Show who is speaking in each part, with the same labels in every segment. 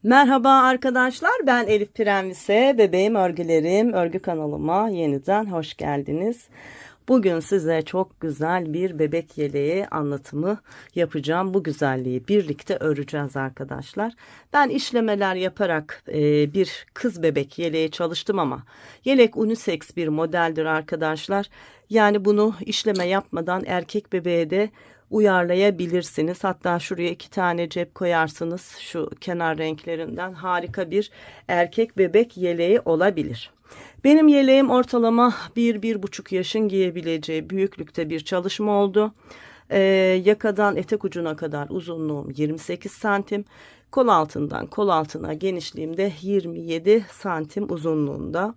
Speaker 1: Merhaba arkadaşlar, ben Elif Prenvise, bebeğim örgülerim örgü kanalıma yeniden hoş geldiniz. Bugün size çok güzel bir bebek yeleği anlatımı yapacağım. Bu güzelliği birlikte öreceğiz arkadaşlar. Ben işlemeler yaparak bir kız bebek yeleği çalıştım ama yelek unisex bir modeldir arkadaşlar. Yani bunu işleme yapmadan erkek bebeğe de uyarlayabilirsiniz. Hatta şuraya 2 tane cep koyarsınız. Şu kenar renklerinden harika bir erkek bebek yeleği olabilir. Benim yeleğim ortalama 1-1,5 yaşın giyebileceği büyüklükte bir çalışma oldu. Yakadan etek ucuna kadar uzunluğum 28 santim. Kol altından kol altına genişliğim de 27 santim uzunluğunda.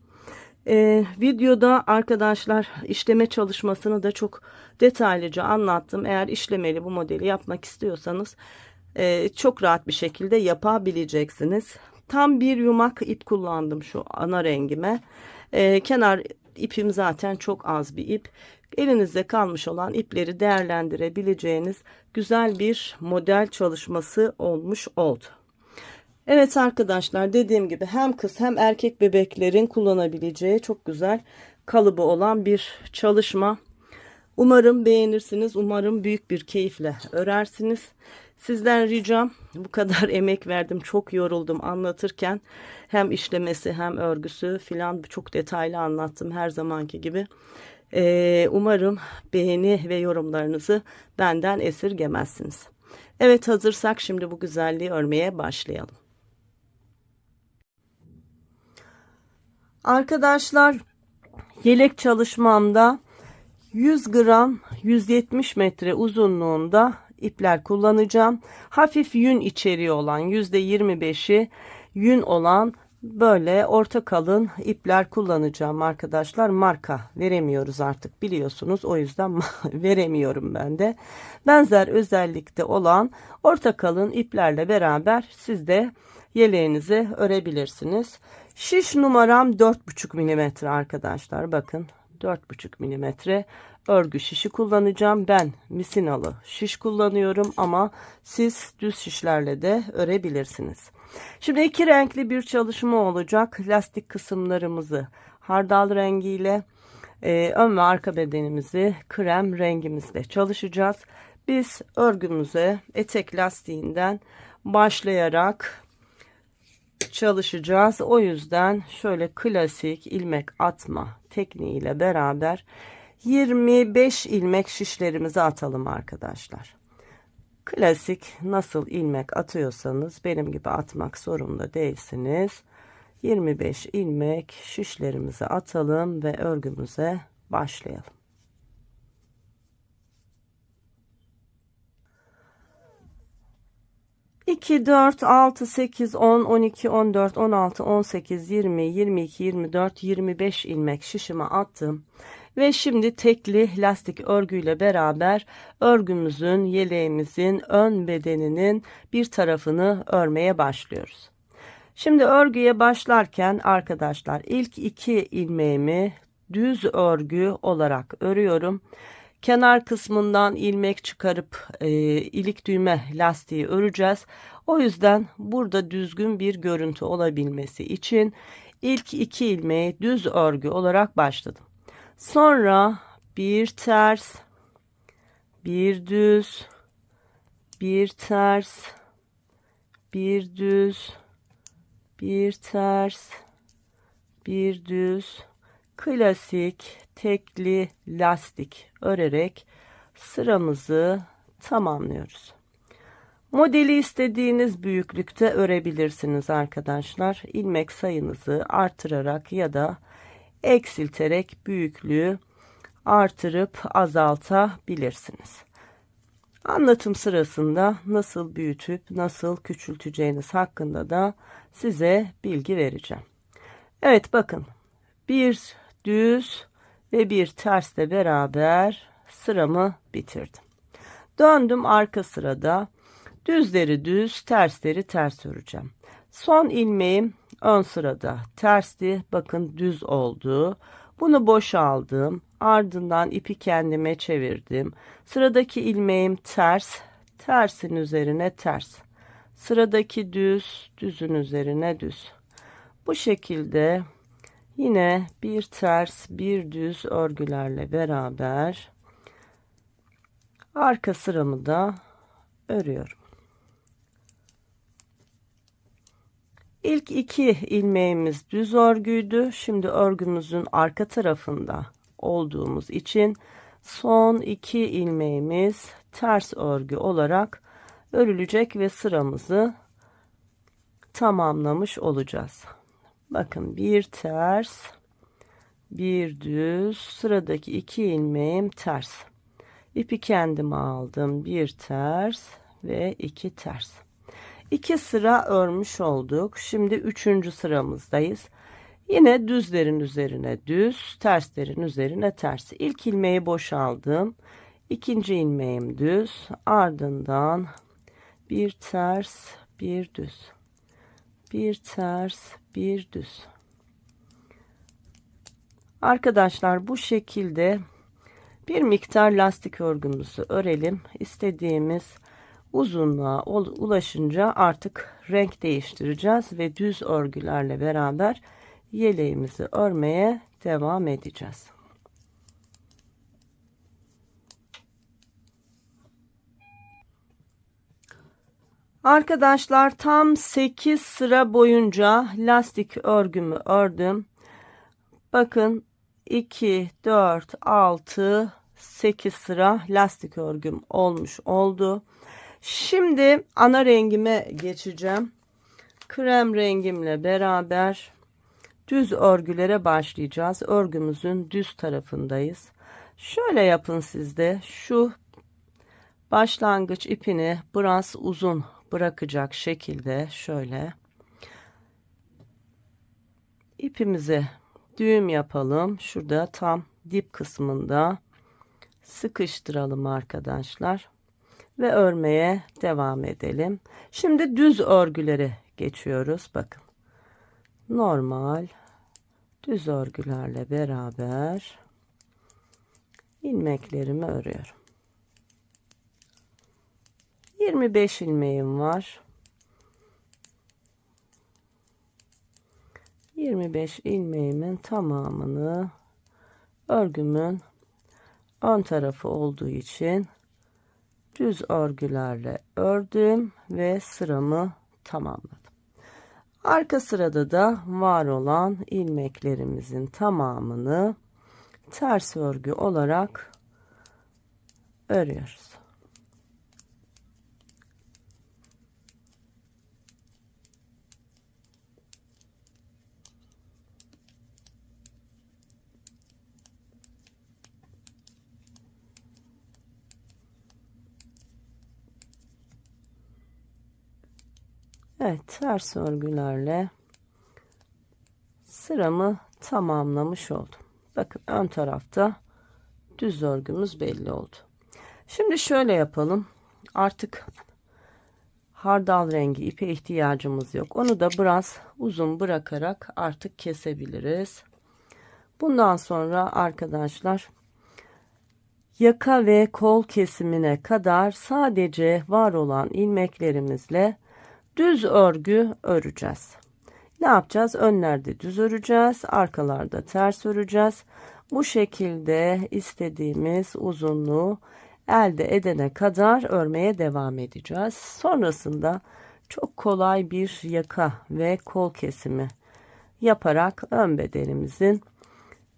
Speaker 1: Videoda arkadaşlar işleme çalışmasını da çok detaylıca anlattım. Eğer işlemeli bu modeli yapmak istiyorsanız çok rahat bir şekilde yapabileceksiniz. Tam bir yumak ip kullandım şu ana rengime. Kenar ipim zaten çok az bir ip. Elinizde kalmış olan ipleri değerlendirebileceğiniz güzel bir model çalışması olmuş oldu. Evet arkadaşlar, dediğim gibi hem kız hem erkek bebeklerin kullanabileceği çok güzel kalıbı olan bir çalışma. Umarım beğenirsiniz. Umarım büyük bir keyifle örersiniz. Sizden ricam, bu kadar emek verdim, çok yoruldum anlatırken. Hem işlemesi hem örgüsü filan çok detaylı anlattım her zamanki gibi. Umarım beğeni ve yorumlarınızı benden esirgemezsiniz. Evet, hazırsak şimdi bu güzelliği örmeye başlayalım. Arkadaşlar, yelek çalışmamda 100 gram 170 metre uzunluğunda ipler kullanacağım. Hafif yün içeriği olan %25'i yün olan böyle orta kalın ipler kullanacağım arkadaşlar. Marka veremiyoruz artık, biliyorsunuz, o yüzden veremiyorum ben de. Benzer özellikte olan orta kalın iplerle beraber siz de yeleğinizi örebilirsiniz. Şiş numaram 4,5 milimetre arkadaşlar, bakın 4,5 milimetre örgü şişi kullanacağım. Ben misinalı şiş kullanıyorum ama siz düz şişlerle de örebilirsiniz. Şimdi iki renkli bir çalışma olacak. Lastik kısımlarımızı hardal rengiyle, ön ve arka bedenimizi krem rengimizle çalışacağız. Biz örgümüze etek lastiğinden başlayarak çalışacağız. O yüzden şöyle klasik ilmek atma tekniğiyle beraber 25 ilmek şişlerimizi atalım arkadaşlar. Klasik nasıl ilmek atıyorsanız benim gibi atmak zorunda değilsiniz. 25 ilmek şişlerimizi atalım ve örgümüze başlayalım. İki, 4, 6, 8, 10, 12, 14, 16, 18, 20, 22, 24, 25 ilmek şişime attım. Ve şimdi tekli lastik örgüyle beraber örgümüzün, yeleğimizin ön bedeninin bir tarafını örmeye başlıyoruz. Şimdi örgüye başlarken arkadaşlar ilk 2 ilmeğimi düz örgü olarak örüyorum. Kenar kısmından ilmek çıkarıp ilik düğme lastiği öreceğiz. O yüzden burada düzgün bir görüntü olabilmesi için ilk 2 ilmeği düz örgü olarak başladım. Sonra bir ters, bir düz, bir ters, bir düz, bir ters, bir düz, klasik tekli lastik örerek sıramızı tamamlıyoruz. Modeli istediğiniz büyüklükte örebilirsiniz arkadaşlar. İlmek sayınızı artırarak ya da eksilterek büyüklüğü artırıp azaltabilirsiniz. Anlatım sırasında nasıl büyütüp nasıl küçülteceğiniz hakkında da size bilgi vereceğim. Evet, bakın, bir düz ve bir tersle beraber sıramı bitirdim. Döndüm, arka sırada düzleri düz, tersleri ters öreceğim. Son ilmeğim ön sırada tersti, bakın düz oldu. Bunu boşaldım, ardından ipi kendime çevirdim. Sıradaki ilmeğim ters, tersin üzerine ters. sıradaki düz, düzün üzerine düz. Bu şekilde yine bir ters bir düz örgülerle beraber arka sıramı da örüyorum. İlk 2 ilmeğimiz düz örgüydü. Şimdi örgümüzün arka tarafında olduğumuz için son 2 ilmeğimiz ters örgü olarak örülecek ve sıramızı tamamlamış olacağız. Bakın bir ters, bir düz, sıradaki 2 ilmeğim ters. İpi kendime aldım. Bir ters ve 2 ters. 2 sıra örmüş olduk. Şimdi 3. sıramızdayız. Yine düzlerin üzerine düz, terslerin üzerine ters. İlk ilmeği boşaldım. İkinci ilmeğim düz. Ardından bir ters, bir düz. Bir ters, bir düz. Arkadaşlar bu şekilde bir miktar lastik örgümüzü örelim. İstediğimiz uzunluğa ulaşınca artık renk değiştireceğiz ve düz örgülerle beraber yeleğimizi örmeye devam edeceğiz. Arkadaşlar tam 8 sıra boyunca lastik örgümü ördüm. Bakın 2, 4, 6, 8 sıra lastik örgüm olmuş oldu. Şimdi ana rengime geçeceğim. Krem rengimle beraber düz örgülere başlayacağız. Örgümüzün düz tarafındayız. Şöyle yapın siz de. Şu başlangıç ipini biraz uzun bırakacak şekilde şöyle ipimizi düğüm yapalım. Şurada tam dip kısmında sıkıştıralım arkadaşlar. Ve örmeye devam edelim. Şimdi düz örgülere geçiyoruz. Bakın. Normal düz örgülerle beraber ilmeklerimi örüyorum. 25 ilmeğim var. 25 ilmeğimin tamamını örgümün ön tarafı olduğu için düz örgülerle ördüm ve sıramı tamamladım. Arka sırada da var olan ilmeklerimizin tamamını ters örgü olarak örüyoruz. Evet, ters örgülerle sıramı tamamlamış oldum. Bakın ön tarafta düz örgümüz belli oldu. Şimdi şöyle yapalım. Artık hardal rengi ipe ihtiyacımız yok. Onu da biraz uzun bırakarak artık kesebiliriz. Bundan sonra arkadaşlar yaka ve kol kesimine kadar sadece var olan ilmeklerimizle düz örgü öreceğiz. Ne yapacağız? Önlerde düz öreceğiz, arkalarda ters öreceğiz. Bu şekilde istediğimiz uzunluğu elde edene kadar örmeye devam edeceğiz. Sonrasında çok kolay bir yaka ve kol kesimi yaparak ön bedenimizin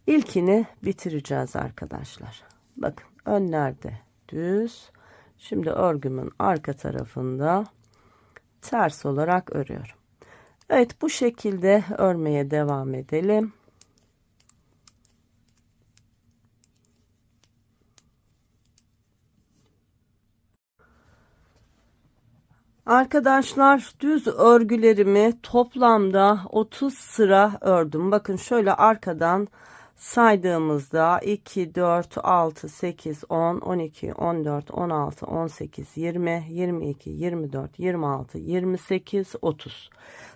Speaker 1: ilkini bitireceğiz arkadaşlar. Bakın önlerde düz. Şimdi örgümün arka tarafında ters olarak örüyorum. Evet, bu şekilde örmeye devam edelim. Arkadaşlar düz örgülerimi toplamda 30 sıra ördüm. Bakın şöyle arkadan saydığımızda 2, 4, 6, 8, 10, 12, 14, 16, 18, 20, 22, 24, 26, 28, 30.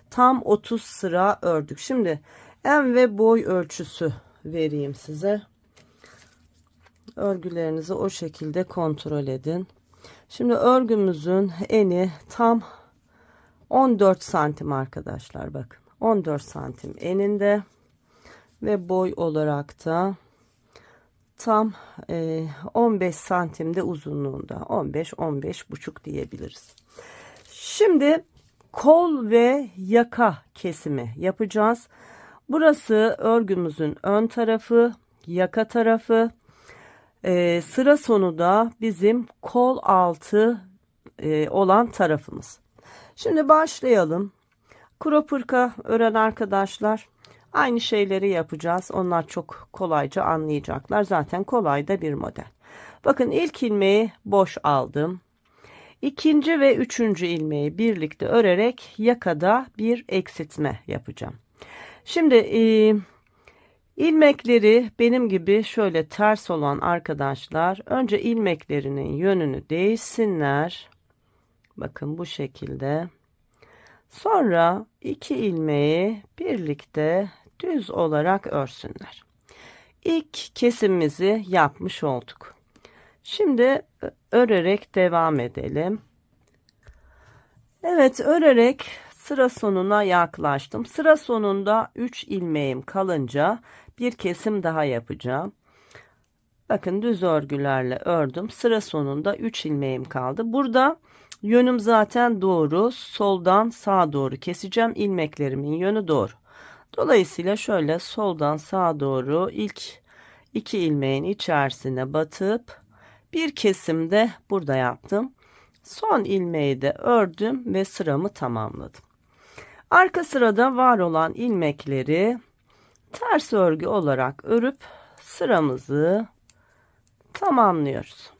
Speaker 1: Tam 30 sıra ördük. Şimdi en ve boy ölçüsü vereyim size. Örgülerinizi o şekilde kontrol edin. Şimdi örgümüzün eni tam 14 santim arkadaşlar, bakın 14 santim eninde ve boy olarak da tam 15 santimde uzunluğunda, 15-15,5 diyebiliriz. Şimdi kol ve yaka kesimi yapacağız. Burası örgümüzün ön tarafı, yaka tarafı. Sıra sonu da bizim kol altı olan tarafımız. Şimdi başlayalım. Crop hırka ören arkadaşlar aynı şeyleri yapacağız. Onlar çok kolayca anlayacaklar. Zaten kolay da bir model. Bakın ilk ilmeği boş aldım. İkinci ve üçüncü ilmeği birlikte örerek yakada bir eksiltme yapacağım. Şimdi ilmekleri benim gibi şöyle ters olan arkadaşlar önce ilmeklerinin yönünü değişsinler. Bakın bu şekilde. Sonra iki ilmeği birlikte düz olarak örsünler. İlk kesimimizi yapmış olduk. Şimdi örerek devam edelim. Evet, örerek sıra sonuna yaklaştım. Sıra sonunda 3 ilmeğim kalınca bir kesim daha yapacağım. Bakın düz örgülerle ördüm. Sıra sonunda 3 ilmeğim kaldı. Burada yönüm zaten doğru. Soldan sağa doğru keseceğim. İlmeklerimin yönü doğru. Dolayısıyla şöyle soldan sağa doğru ilk 2 ilmeğin içerisine batıp bir kesim de burada yaptım. Son ilmeği de ördüm ve sıramı tamamladım. Arka sırada var olan ilmekleri ters örgü olarak örüp sıramızı tamamlıyoruz.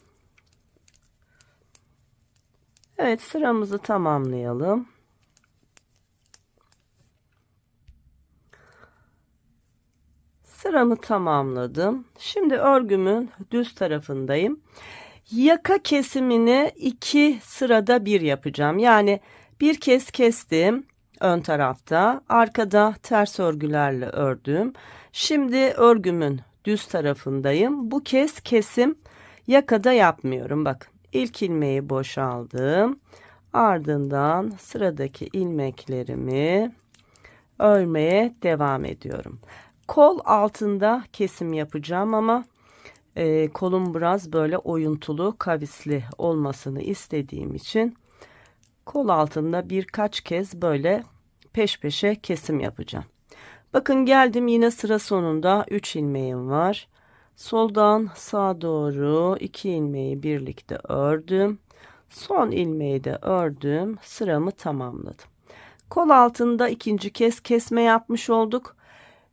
Speaker 1: Evet, sıramızı tamamlayalım. Sıramı tamamladım. Şimdi örgümün düz tarafındayım. Yaka kesimini 2 sırada bir yapacağım. Yani bir kez kestim ön tarafta, arkada ters örgülerle ördüm. Şimdi örgümün düz tarafındayım. Bu kez kesim yakada yapmıyorum. Bakın ilk ilmeği boşaldım. Ardından sıradaki ilmeklerimi örmeye devam ediyorum. Kol altında kesim yapacağım ama kolum biraz böyle oyuntulu, kavisli olmasını istediğim için kol altında birkaç kez böyle peş peşe kesim yapacağım. Bakın geldim, yine sıra sonunda 3 ilmeğim var. Soldan sağa doğru 2 ilmeği birlikte ördüm. Son ilmeği de ördüm. Sıramı tamamladım. Kol altında ikinci kez kesme yapmış olduk.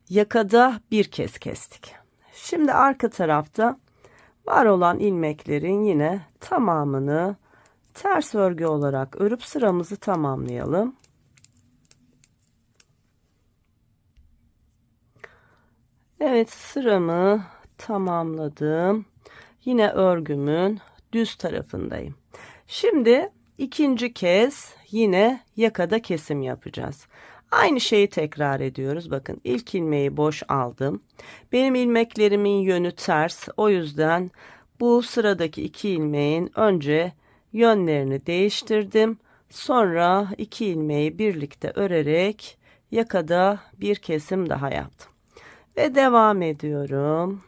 Speaker 1: Yakada bir kez kestik. Şimdi arka tarafta var olan ilmeklerin yine tamamını ters örgü olarak örüp sıramızı tamamlayalım. Evet, sıramı tamamladım. Yine örgümün düz tarafındayım. Şimdi ikinci kez yine yakada kesim yapacağız. Aynı şeyi tekrar ediyoruz. Bakın ilk ilmeği boş aldım. Benim ilmeklerimin yönü ters. O yüzden bu sıradaki 2 ilmeğin önce yönlerini değiştirdim. Sonra 2 ilmeği birlikte örerek yakada bir kesim daha yaptım. Ve devam ediyorum.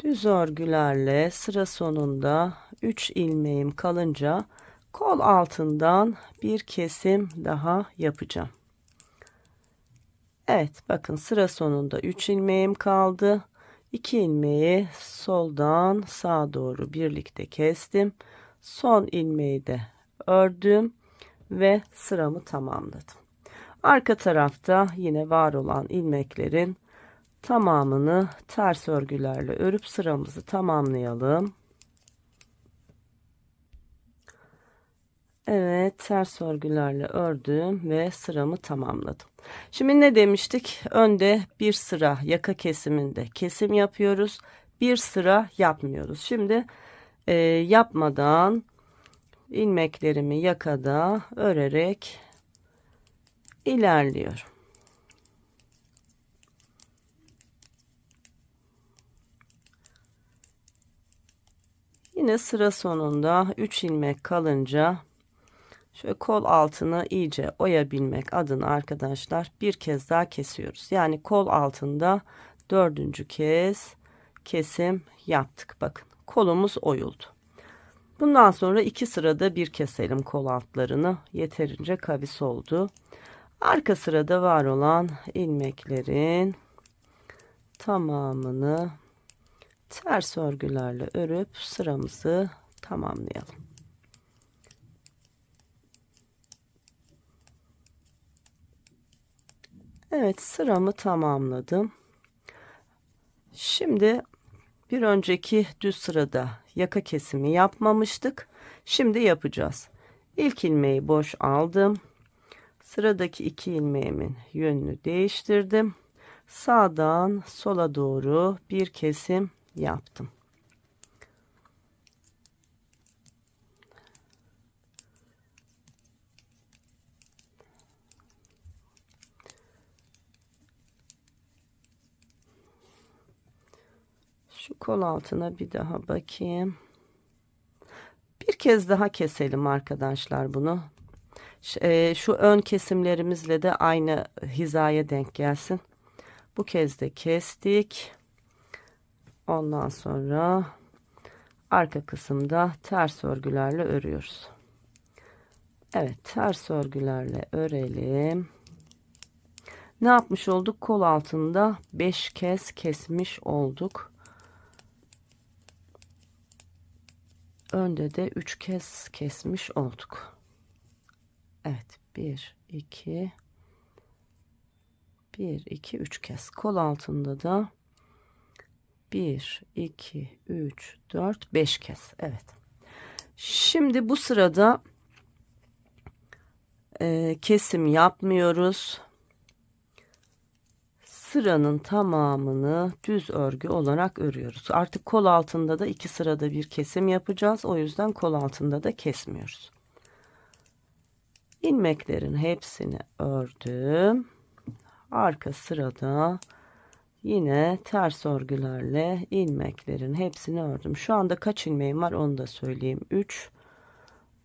Speaker 1: Düz örgülerle sıra sonunda 3 ilmeğim kalınca kol altından bir kesim daha yapacağım. Evet, bakın sıra sonunda 3 ilmeğim kaldı. 2 ilmeği soldan sağa doğru birlikte kestim. Son ilmeği de ördüm ve sıramı tamamladım. Arka tarafta yine var olan ilmeklerin tamamını ters örgülerle örüp sıramızı tamamlayalım. Evet, ters örgülerle ördüm ve sıramı tamamladım. Şimdi ne demiştik? Önde bir sıra yaka kesiminde kesim yapıyoruz. Bir sıra yapmıyoruz. Şimdi yapmadan ilmeklerimi yakada örerek ilerliyorum. Yine sıra sonunda 3 ilmek kalınca Şöyle kol altını iyice oyabilmek adına arkadaşlar bir kez daha kesiyoruz. Yani kol altında 4. kez kesim yaptık. Bakın kolumuz oyuldu. Bundan sonra 2 sırada bir keselim kol altlarını. Yeterince kavis oldu. Arka sırada var olan ilmeklerin tamamını ters örgülerle örüp sıramızı tamamlayalım. Evet, sıramı tamamladım. Şimdi bir önceki düz sırada yaka kesimi yapmamıştık. Şimdi yapacağız. İlk ilmeği boş aldım. Sıradaki 2 ilmeğimin yönünü değiştirdim. Sağdan sola doğru bir kesim yaptım. Şu kol altına bir daha bakayım. Bir kez daha keselim arkadaşlar bunu. Şu ön kesimlerimizle de aynı hizaya denk gelsin. Bu kez de kestik. Ondan sonra arka kısımda ters örgülerle örüyoruz. Evet, ters örgülerle örelim. Ne yapmış olduk? Kol altında 5 kez kesmiş olduk. Önde de 3 kez kesmiş olduk. Evet, 1 2 3 kez. Kol altında da 1 2 3 4 5 kez. Evet. Şimdi bu sırada kesim yapmıyoruz. Sıranın tamamını düz örgü olarak örüyoruz. Artık kol altında da 2 sırada bir kesim yapacağız. O yüzden kol altında da kesmiyoruz. İlmeklerin hepsini ördüm. Arka sırada yine ters örgülerle ilmeklerin hepsini ördüm. Şu anda kaç ilmeğim var onu da söyleyeyim. 3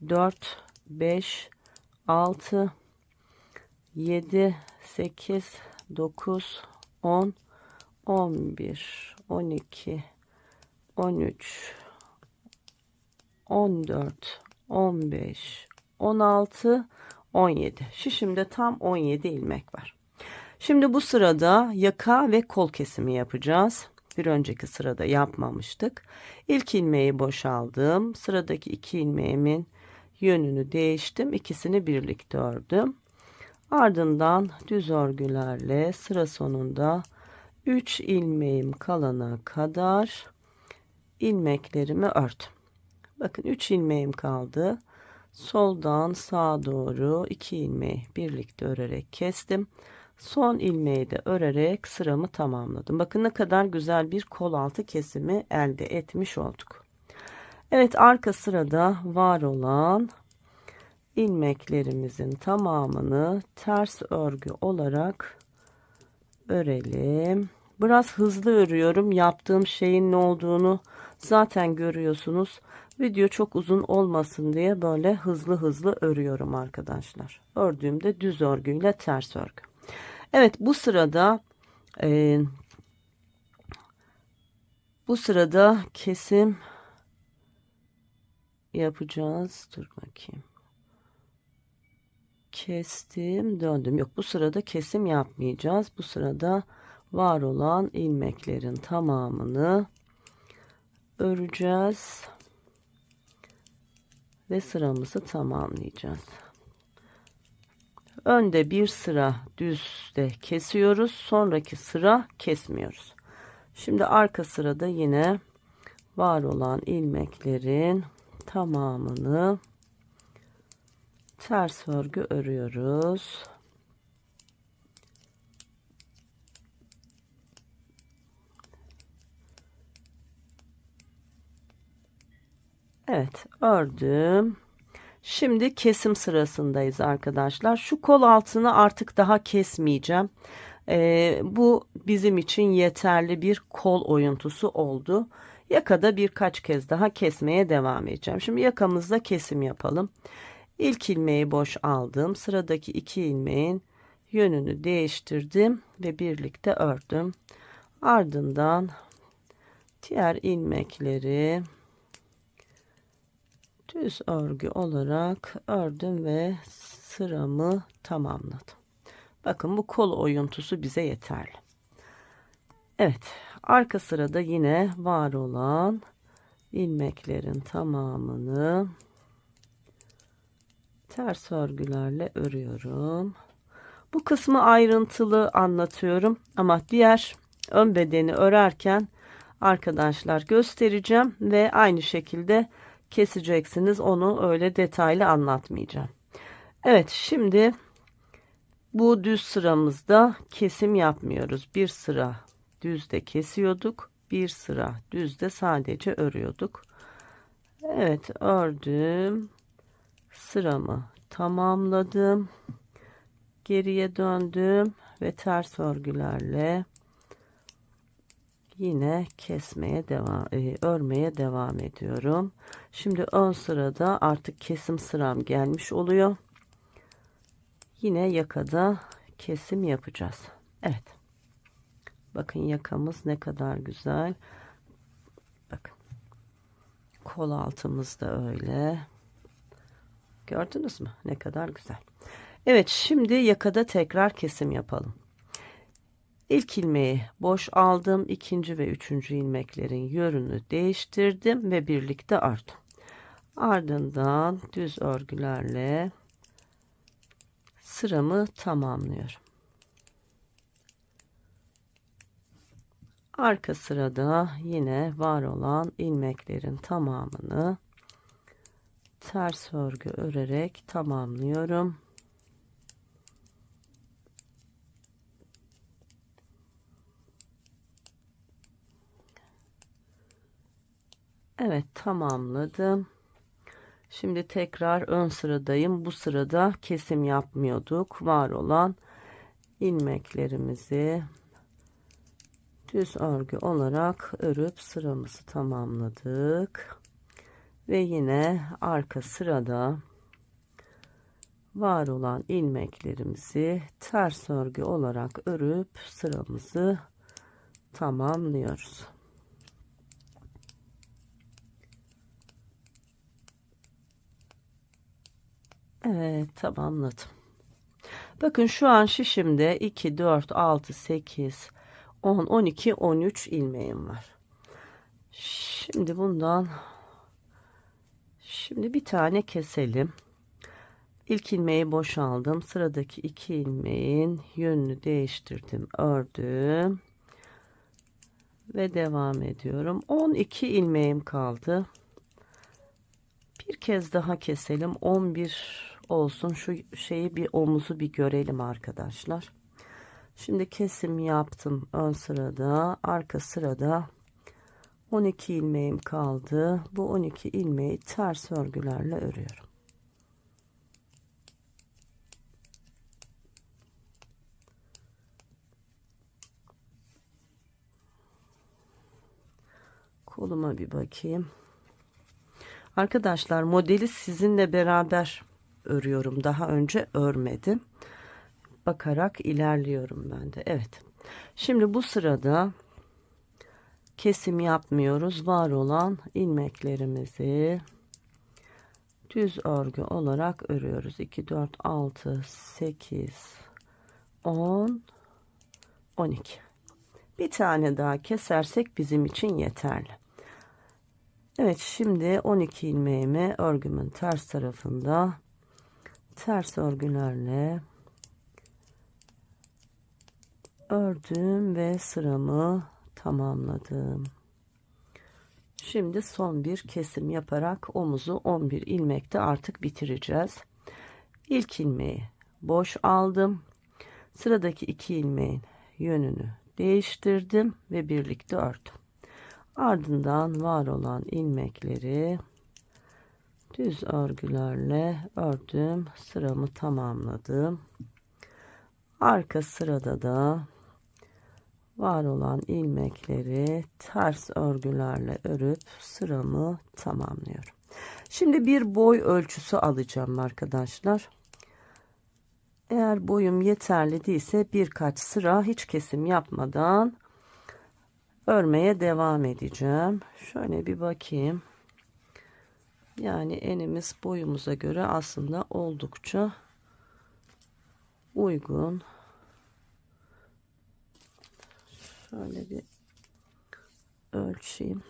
Speaker 1: 4 5 6 7 8 9 10 11 12 13 14 15 16 17. Şişimde tam 17 ilmek var. Şimdi bu sırada yaka ve kol kesimi yapacağız. Bir önceki sırada yapmamıştık. İlk ilmeği boşaldım. Sıradaki 2 ilmeğimin yönünü değiştim. İkisini birlikte ördüm. Ardından düz örgülerle sıra sonunda 3 ilmeğim kalana kadar ilmeklerimi ördüm. Bakın 3 ilmeğim kaldı. Soldan sağa doğru 2 ilmeği birlikte örerek kestim. Son ilmeği de örerek sıramı tamamladım. Bakın ne kadar güzel bir kol altı kesimi elde etmiş olduk. Evet, arka sırada var olan ilmeklerimizin tamamını ters örgü olarak örelim. Biraz hızlı örüyorum. Yaptığım şeyin ne olduğunu zaten görüyorsunuz. Video çok uzun olmasın diye böyle hızlı hızlı örüyorum arkadaşlar. Ördüğümde düz örgüyle ters örgü. Evet, bu sırada kesim yapacağız. Dur bakayım. Kestim, döndüm. Yok, bu sırada kesim yapmayacağız. Bu sırada var olan ilmeklerin tamamını öreceğiz ve sıramızı tamamlayacağız. Önde bir sıra düzde kesiyoruz. Sonraki sıra kesmiyoruz. Şimdi arka sırada yine var olan ilmeklerin tamamını ters örgü örüyoruz. Evet, ördüm. Şimdi kesim sırasındayız arkadaşlar. Şu kol altını artık daha kesmeyeceğim. Bu bizim için yeterli bir kol oyuntusu oldu. Yakada birkaç kez daha kesmeye devam edeceğim. Şimdi yakamızda kesim yapalım. İlk ilmeği boş aldım. Sıradaki 2 ilmeğin yönünü değiştirdim ve birlikte ördüm. Ardından diğer ilmekleri düz örgü olarak ördüm ve sıramı tamamladım. Bakın bu kol oyuntusu bize yeterli. Evet, arka sırada yine var olan ilmeklerin tamamını ters örgülerle örüyorum. Bu kısmı ayrıntılı anlatıyorum ama diğer ön bedeni örerken arkadaşlar göstereceğim ve aynı şekilde keseceksiniz. Onu öyle detaylı anlatmayacağım. Evet, şimdi bu düz sıramızda kesim yapmıyoruz. Bir sıra düzde kesiyorduk. Bir sıra düzde sadece örüyorduk. Evet, ördüm. Sıramı tamamladım. Geriye döndüm ve ters örgülerle yine örmeye devam ediyorum. Şimdi ön sırada artık kesim sıram gelmiş oluyor. Yine yakada kesim yapacağız. Evet. Bakın yakamız ne kadar güzel. Bakın. Kol altımız da öyle. Gördünüz mü? Ne kadar güzel. Evet, şimdi yakada tekrar kesim yapalım. İlk ilmeği boş aldım. İkinci ve üçüncü ilmeklerin yönünü değiştirdim ve birlikte ördüm. Ardından düz örgülerle sıramı tamamlıyorum. Arka sırada yine var olan ilmeklerin tamamını ters örgü örerek tamamlıyorum. Evet, tamamladım. Şimdi tekrar ön sıradayım. Bu sırada kesim yapmıyorduk. Var olan ilmeklerimizi düz örgü olarak örüp sıramızı tamamladık. Ve yine arka sırada var olan ilmeklerimizi ters örgü olarak örüp sıramızı tamamlıyoruz. Evet, tamamladım. Bakın şu an şişimde 2, 4, 6, 8, 10, 12, 13 ilmeğim var. Şimdi bir tane keselim. İlk ilmeği boşaldım. Sıradaki 2 ilmeğin yönünü değiştirdim. Ördüm. Ve devam ediyorum. 12 ilmeğim kaldı. Bir kez daha keselim. 11 olsun. Şu şeyi omuzu bir görelim arkadaşlar. Şimdi kesim yaptım ön sırada. Arka sırada 12 ilmeğim kaldı. Bu 12 ilmeği ters örgülerle örüyorum. Koluma bir bakayım. Arkadaşlar modeli sizinle beraber örüyorum. Daha önce örmedim. Bakarak ilerliyorum ben de. Evet. Şimdi bu sırada kesim yapmıyoruz. Var olan ilmeklerimizi düz örgü olarak örüyoruz. 2, 4, 6, 8, 10, 12. Bir tane daha kesersek bizim için yeterli. Evet, şimdi 12 ilmeğimi örgümün ters tarafında ters örgülerle ördüm ve sıramı tamamladım. Şimdi son bir kesim yaparak omuzu 11 ilmekte artık bitireceğiz. İlk ilmeği boş aldım. Sıradaki 2 ilmeğin yönünü değiştirdim ve birlikte ördüm. Ardından var olan ilmekleri düz örgülerle ördüm. Sıramı tamamladım. Arka sırada da var olan ilmekleri ters örgülerle örüp sıramı tamamlıyorum. Şimdi bir boy ölçüsü alacağım arkadaşlar. Eğer boyum yeterli değilse birkaç sıra hiç kesim yapmadan örmeye devam edeceğim. Şöyle bir bakayım. Yani enimiz boyumuza göre aslında oldukça uygun. Şöyle bir ölçeyim.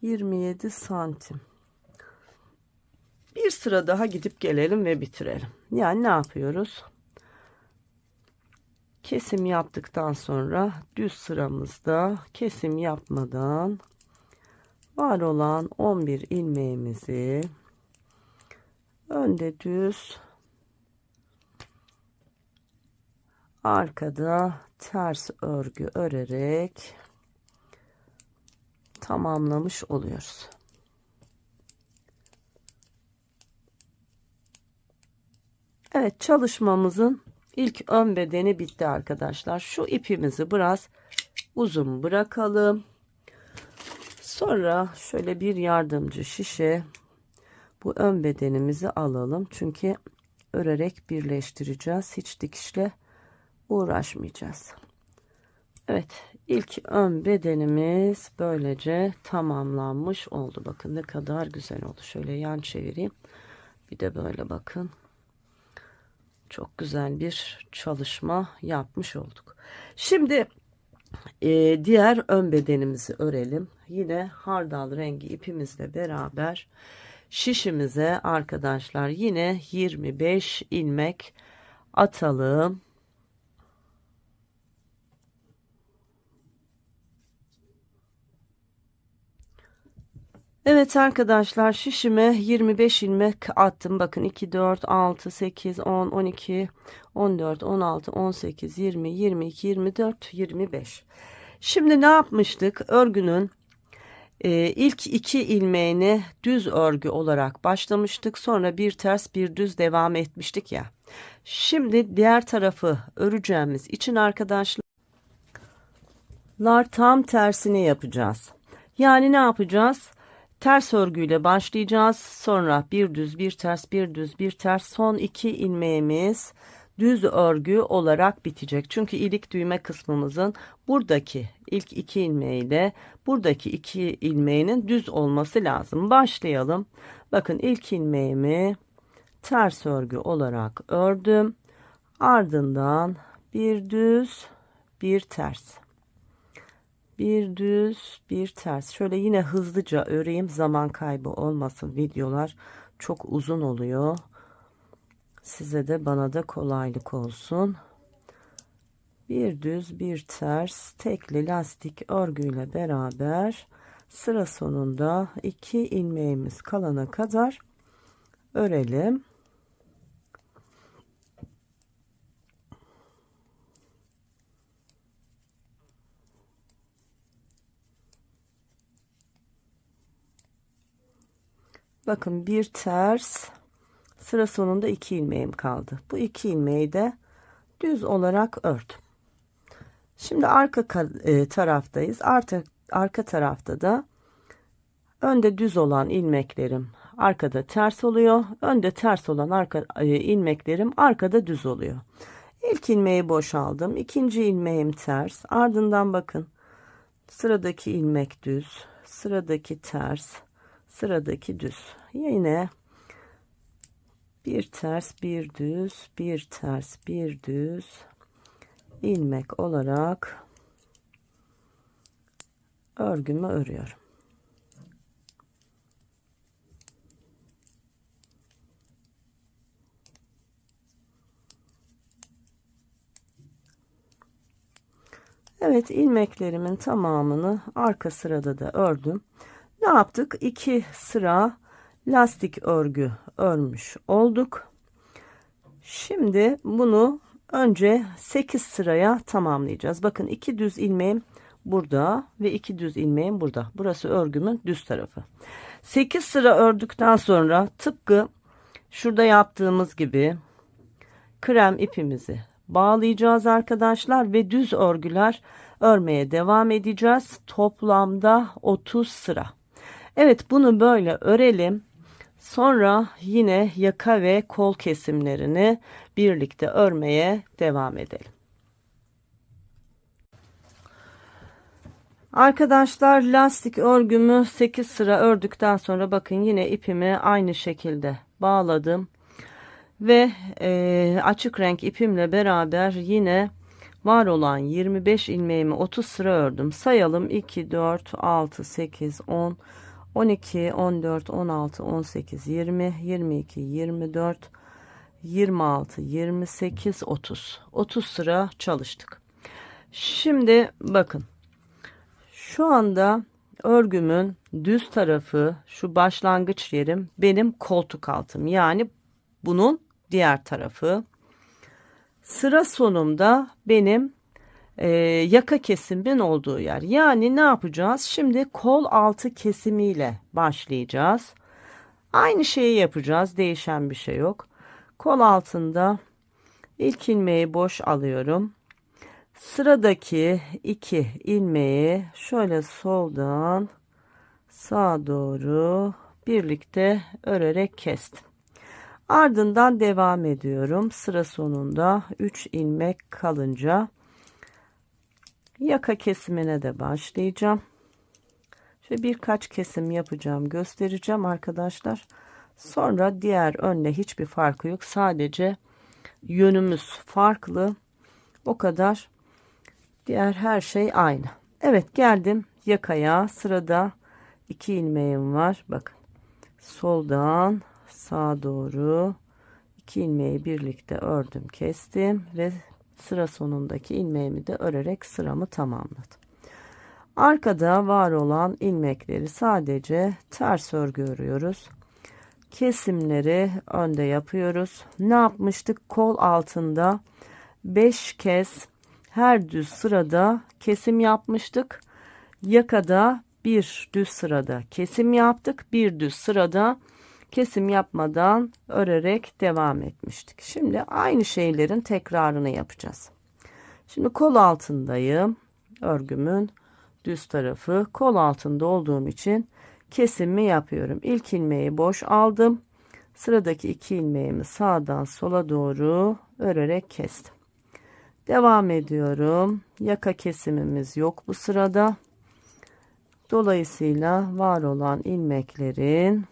Speaker 1: 27 santim. Bir sıra daha gidip gelelim ve bitirelim. Yani ne yapıyoruz? Kesim yaptıktan sonra düz sıramızda kesim yapmadan var olan 11 ilmeğimizi önde düz, arkada ters örgü örerek tamamlamış oluyoruz. Evet, çalışmamızın ilk ön bedeni bitti arkadaşlar. Şu ipimizi biraz uzun bırakalım. Sonra şöyle bir yardımcı şişe bu ön bedenimizi alalım. Çünkü örerek birleştireceğiz. Hiç dikişle uğraşmayacağız. Evet, ilk ön bedenimiz böylece tamamlanmış oldu. Bakın ne kadar güzel oldu. Şöyle yan çevireyim. Bir de böyle bakın. Çok güzel bir çalışma yapmış olduk. Şimdi diğer ön bedenimizi örelim. Yine hardal rengi ipimizle beraber şişimize arkadaşlar yine 25 ilmek atalım. Evet arkadaşlar, şişime 25 ilmek attım. Bakın 2, 4, 6, 8, 10, 12, 14, 16, 18, 20, 22, 24, 25. Şimdi ne yapmıştık? Örgünün ilk 2 ilmeğini düz örgü olarak başlamıştık. Sonra bir ters bir düz devam etmiştik ya. Şimdi diğer tarafı öreceğimiz için arkadaşlar tam tersini yapacağız. Yani ne yapacağız? Ters örgüyle başlayacağız. Sonra bir düz, bir ters, bir düz, bir ters. Son 2 ilmeğimiz düz örgü olarak bitecek. Çünkü ilik düğme kısmımızın buradaki ilk 2 ilmeğiyle buradaki 2 ilmeğinin düz olması lazım. Başlayalım. Bakın ilk ilmeğimi ters örgü olarak ördüm. Ardından bir düz, bir ters. Bir düz, bir ters. Şöyle yine hızlıca öreyim, zaman kaybı olmasın. Videolar çok uzun oluyor. Size de bana da kolaylık olsun. Bir düz, bir ters, tekli lastik örgüyle beraber sıra sonunda 2 ilmeğimiz kalana kadar örelim. Bakın bir ters, sıra sonunda 2 ilmeğim kaldı. Bu 2 ilmeği de düz olarak ördüm. Şimdi arka taraftayız. Arka tarafta da önde düz olan ilmeklerim arkada ters oluyor. Önde ters olan ilmeklerim arkada düz oluyor. İlk ilmeği boşaldım. İkinci ilmeğim ters. Ardından bakın sıradaki ilmek düz, sıradaki ters, sıradaki düz. Yine bir ters, bir düz, bir ters, bir düz ilmek olarak örgümü örüyorum. Evet, ilmeklerimin tamamını arka sırada da ördüm. Ne yaptık? 2 sıra lastik örgü örmüş olduk. Şimdi bunu önce 8 sıraya tamamlayacağız. Bakın 2 düz ilmeğim burada ve 2 düz ilmeğim burada. Burası örgümün düz tarafı. 8 sıra ördükten sonra tıpkı şurada yaptığımız gibi krem ipimizi bağlayacağız arkadaşlar ve düz örgüler örmeye devam edeceğiz. Toplamda 30 sıra. Evet, bunu böyle örelim. Sonra yine yaka ve kol kesimlerini birlikte örmeye devam edelim. Arkadaşlar, lastik örgümü 8 sıra ördükten sonra bakın yine ipimi aynı şekilde bağladım. Ve açık renk ipimle beraber yine var olan 25 ilmeğimi 30 sıra ördüm. Sayalım: 2, 4, 6, 8, 10, 12, 14, 16, 18, 20, 22, 24, 26, 28, 30. 30 sıra çalıştık. Şimdi bakın. Şu anda örgümün düz tarafı, şu başlangıç yerim benim koltuk altım. Yani bunun diğer tarafı. Sıra sonumda benim yaka kesimin olduğu yer. Yani ne yapacağız? Şimdi kol altı kesimiyle başlayacağız. Aynı şeyi yapacağız. Değişen bir şey yok. Kol altında ilk ilmeği boş alıyorum. Sıradaki 2 ilmeği şöyle soldan sağa doğru birlikte örerek kestim. Ardından devam ediyorum. Sıra sonunda 3 ilmek kalınca yaka kesimine de başlayacağım. Şöyle birkaç kesim yapacağım, göstereceğim arkadaşlar. Sonra diğer önle hiçbir farkı yok. Sadece yönümüz farklı. O kadar. Diğer her şey aynı. Evet, geldim yakaya. Sırada 2 ilmeğim var. Bakın. Soldan sağa doğru 2 ilmeği birlikte ördüm, kestim ve sıra sonundaki ilmeğimi de örerek sıramı tamamladım. Arkada var olan ilmekleri sadece ters örgü örüyoruz. Kesimleri önde yapıyoruz. Ne yapmıştık? Kol altında 5 kez her düz sırada kesim yapmıştık. Yakada bir düz sırada kesim yaptık. Bir düz sırada kesim yapmadan örerek devam etmiştik. Şimdi aynı şeylerin tekrarını yapacağız. Şimdi kol altındayım. Örgümün düz tarafı. Kol altında olduğum için kesimi yapıyorum. İlk ilmeği boş aldım. Sıradaki 2 ilmeğimi sağdan sola doğru örerek kestim. Devam ediyorum. Yaka kesimimiz yok bu sırada. Dolayısıyla var olan ilmeklerin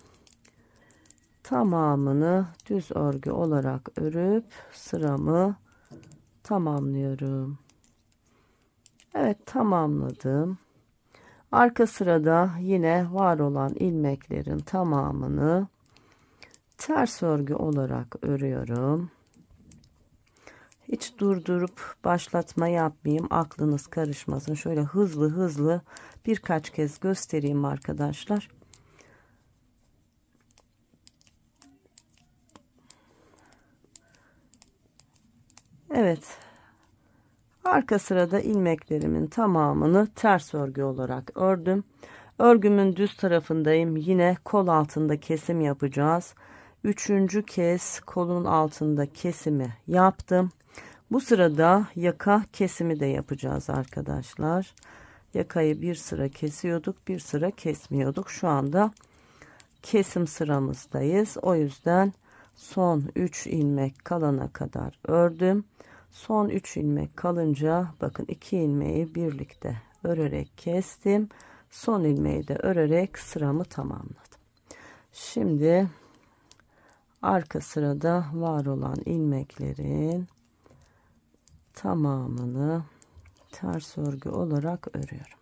Speaker 1: tamamını düz örgü olarak örüp sıramı tamamlıyorum. Evet, tamamladım. Arka sırada yine var olan ilmeklerin tamamını ters örgü olarak örüyorum. Hiç durdurup başlatma yapmayayım, aklınız karışmasın. Şöyle hızlı hızlı birkaç kez göstereyim arkadaşlar. Evet. Arka sırada ilmeklerimin tamamını ters örgü olarak ördüm. Örgümün düz tarafındayım. Yine kol altında kesim yapacağız. Üçüncü kez kolun altında kesimi yaptım. Bu sırada yaka kesimi de yapacağız arkadaşlar. Yakayı bir sıra kesiyorduk, bir sıra kesmiyorduk. Şu anda kesim sıramızdayız. O yüzden son 3 ilmek kalana kadar ördüm. Son 3 ilmek kalınca bakın 2 ilmeği birlikte örerek kestim. Son ilmeği de örerek sıramı tamamladım. Şimdi arka sırada var olan ilmeklerin tamamını ters örgü olarak örüyorum.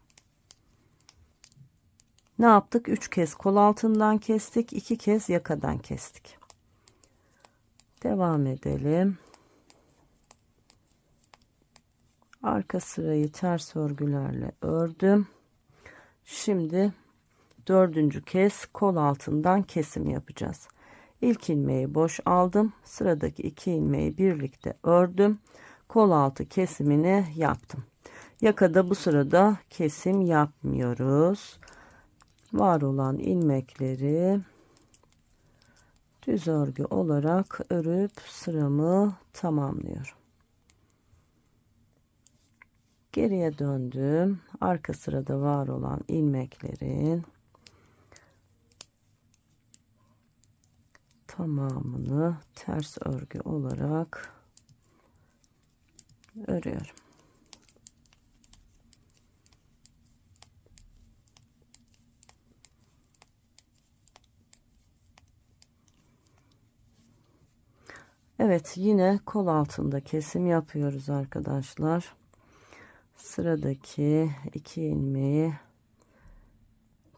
Speaker 1: Ne yaptık? 3 kez kol altından kestik, 2 kez yakadan kestik. Devam edelim. Arka sırayı ters örgülerle ördüm. Şimdi dördüncü kez kol altından kesim yapacağız. İlk ilmeği boş aldım. Sıradaki 2 ilmeği birlikte ördüm. Kol altı kesimini yaptım. Yakada bu sırada kesim yapmıyoruz. Var olan ilmekleri düz örgü olarak örüp sıramı tamamlıyorum. Geriye döndüm. Arka sırada var olan ilmeklerin tamamını ters örgü olarak örüyorum. Evet, yine kol altında kesim yapıyoruz arkadaşlar. Sıradaki 2 ilmeği,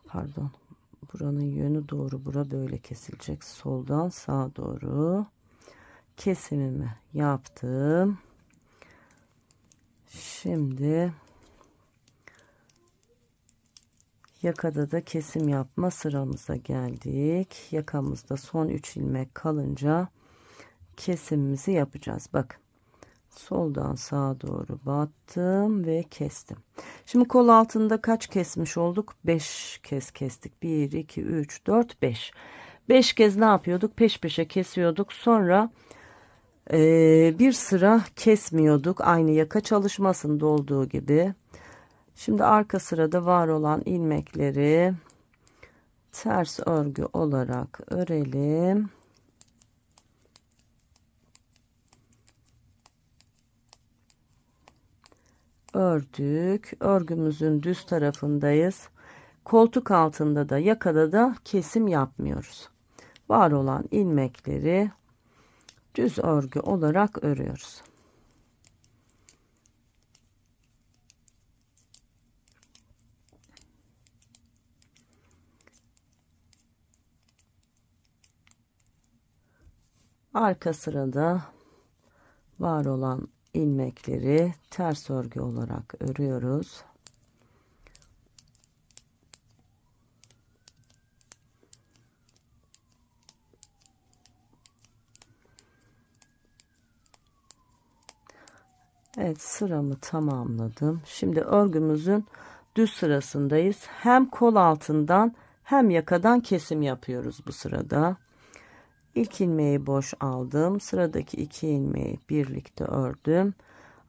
Speaker 1: pardon, buranın yönü doğru, bura böyle kesilecek, soldan sağa doğru kesimimi yaptım. Şimdi yakada da kesim yapma sıramıza geldik. Yakamızda son 3 ilmek kalınca kesimimizi yapacağız. Bak, soldan sağa doğru battım ve kestim. Şimdi kol altında kaç kesmiş olduk? 5 kez kestik. 1 2 3 4 5. 5 kez ne yapıyorduk? Peş peşe kesiyorduk. Sonra bir sıra kesmiyorduk. Aynı yaka çalışmasında olduğu gibi. Şimdi arka sırada var olan ilmekleri ters örgü olarak örelim. Ördük. Örgümüzün düz tarafındayız. Koltuk altında da yakada da kesim yapmıyoruz. Var olan ilmekleri düz örgü olarak örüyoruz. Arka sırada var olan ilmekleri ters örgü olarak örüyoruz. Evet, sıramı tamamladım. Şimdi örgümüzün düz sırasındayız. Hem kol altından hem yakadan kesim yapıyoruz bu sırada. İlk ilmeği boş aldım. Sıradaki 2 ilmeği birlikte ördüm.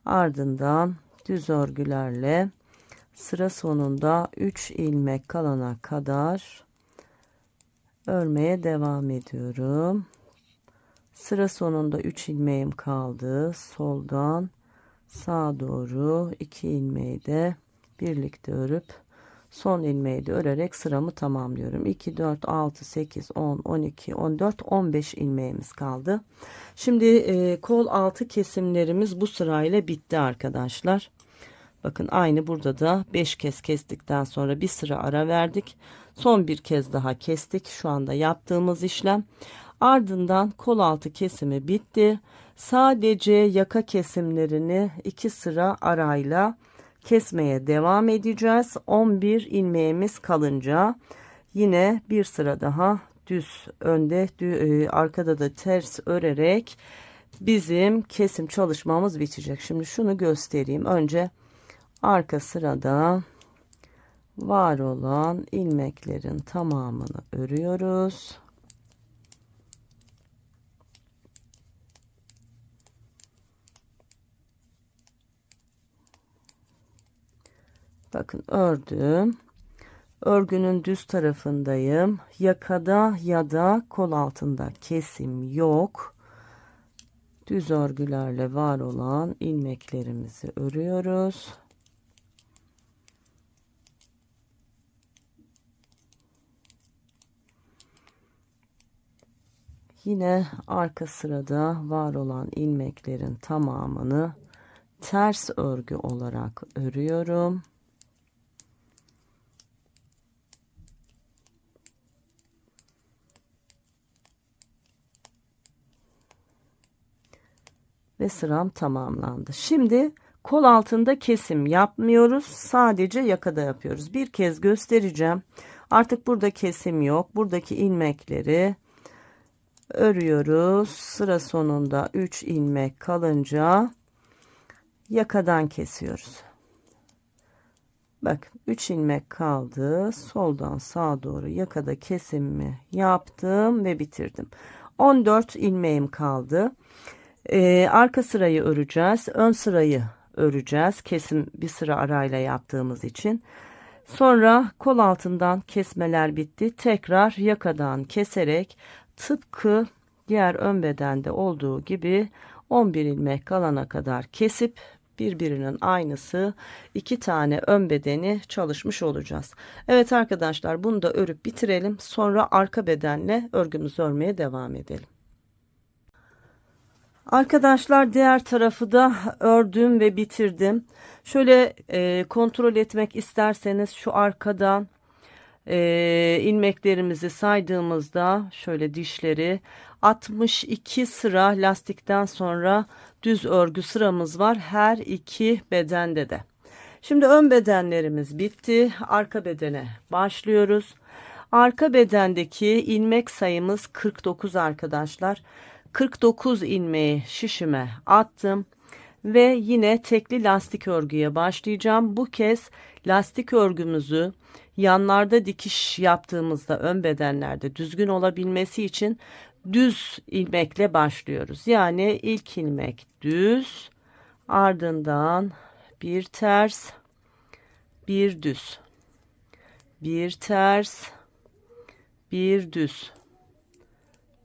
Speaker 1: Ardından düz örgülerle sıra sonunda 3 ilmek kalana kadar örmeye devam ediyorum. Sıra sonunda 3 ilmeğim kaldı. Soldan sağa doğru 2 ilmeği de birlikte örüp son ilmeği de örerek sıramı tamamlıyorum. 2 4 6 8 10 12 14 15 ilmeğimiz kaldı. Şimdi kol altı kesimlerimiz bu sırayla bitti arkadaşlar. Bakın, aynı burada da 5 kez kestikten sonra bir sıra ara verdik. Son bir kez daha kestik. Şu anda yaptığımız işlem. Ardından kol altı kesimi bitti. Sadece yaka kesimlerini 2 sıra arayla kesmeye devam edeceğiz. 11 ilmeğimiz kalınca yine bir sıra daha düz önde, arkada da ters örerek bizim kesim çalışmamız bitecek. Şimdi şunu göstereyim. Önce arka sırada var olan ilmeklerin tamamını örüyoruz. Bakın, ördüm. Örgünün düz tarafındayım. Yakada ya da kol altında kesim yok. Düz örgülerle var olan ilmeklerimizi örüyoruz. Yine arka sırada var olan ilmeklerin tamamını ters örgü olarak örüyorum. Ve sıram tamamlandı. Şimdi kol altında kesim yapmıyoruz. Sadece yakada yapıyoruz. Bir kez göstereceğim. Artık burada kesim yok. Buradaki ilmekleri örüyoruz. Sıra sonunda 3 ilmek kalınca yakadan kesiyoruz. Bak, 3 ilmek kaldı. Soldan sağa doğru yakada kesimimi yaptım ve bitirdim. 14 ilmeğim kaldı. Arka sırayı öreceğiz. Ön sırayı öreceğiz. Kesim bir sıra arayla yaptığımız için. Sonra kol altından kesmeler bitti. Tekrar yakadan keserek tıpkı diğer ön bedende olduğu gibi 11 ilmek kalana kadar kesip birbirinin aynısı 2 tane ön bedeni çalışmış olacağız. Evet arkadaşlar, bunu da örüp bitirelim. Sonra arka bedenle örgümüzü örmeye devam edelim. Arkadaşlar, diğer tarafı da ördüm ve bitirdim. Şöyle kontrol etmek isterseniz şu arkadan ilmeklerimizi saydığımızda şöyle dişleri 62 sıra lastikten sonra düz örgü sıramız var her iki bedende de. Şimdi ön bedenlerimiz bitti. Arka bedene başlıyoruz. Arka bedendeki ilmek sayımız 49 arkadaşlar. 49 ilmeği şişime attım ve yine tekli lastik örgüye başlayacağım. Bu kez lastik örgümüzü yanlarda dikiş yaptığımızda ön bedenlerde düzgün olabilmesi için düz ilmekle başlıyoruz. Yani ilk ilmek düz, ardından bir ters, bir düz, bir ters, bir düz,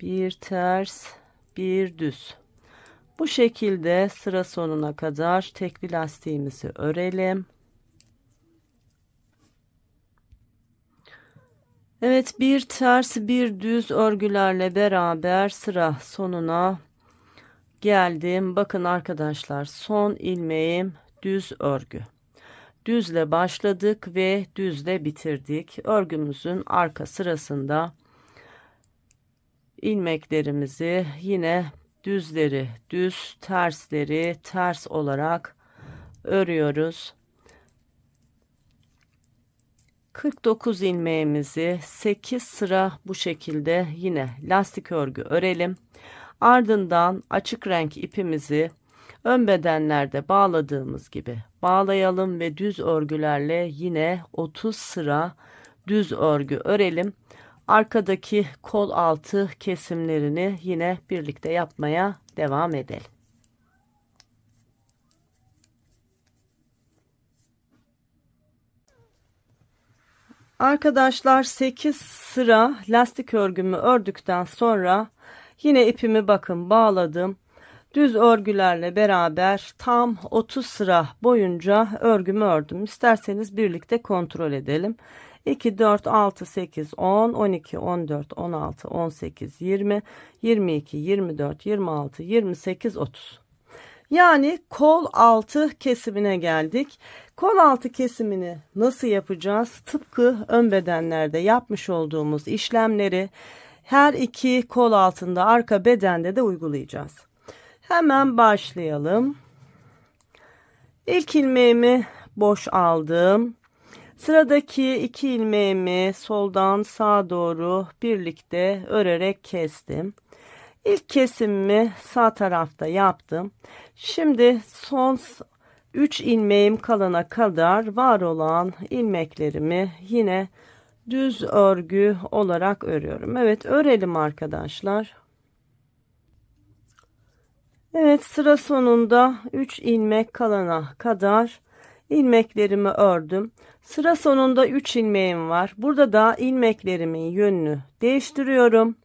Speaker 1: bir ters, bir düz. Bu şekilde sıra sonuna kadar tekli lastiğimizi örelim. Evet, bir ters bir düz örgülerle beraber sıra sonuna geldim. Bakın arkadaşlar, son ilmeğim düz örgü. Düzle başladık ve düzle bitirdik. Örgümüzün arka sırasında ilmeklerimizi yine düzleri düz, tersleri ters olarak örüyoruz. 49 ilmeğimizi 8 sıra bu şekilde yine lastik örgü örelim. Ardından açık renk ipimizi ön bedenlerde bağladığımız gibi bağlayalım ve düz örgülerle yine 30 sıra düz örgü örelim. Arkadaki kol altı kesimlerini yine birlikte yapmaya devam edelim. Arkadaşlar, 8 sıra lastik örgümü ördükten sonra yine ipimi bakın bağladım. Düz örgülerle beraber tam 30 sıra boyunca örgümü ördüm. İsterseniz birlikte kontrol edelim. 2, 4, 6, 8, 10, 12, 14, 16, 18, 20, 22, 24, 26, 28, 30. Yani kol altı kesimine geldik. Kol altı kesimini nasıl yapacağız? Tıpkı ön bedenlerde yapmış olduğumuz işlemleri her iki kol altında arka bedende de uygulayacağız. Hemen başlayalım. İlk ilmeğimi boş aldım. Sıradaki iki ilmeğimi soldan sağa doğru birlikte örerek kestim. İlk kesimimi sağ tarafta yaptım. Şimdi son 3 ilmeğim kalana kadar var olan ilmeklerimi yine düz örgü olarak örüyorum. Evet, örelim arkadaşlar. Evet, sıra sonunda 3 ilmek kalana kadar ilmeklerimi ördüm. Sıra sonunda 3 ilmeğim var. Burada da ilmeklerimin yönünü değiştiriyorum.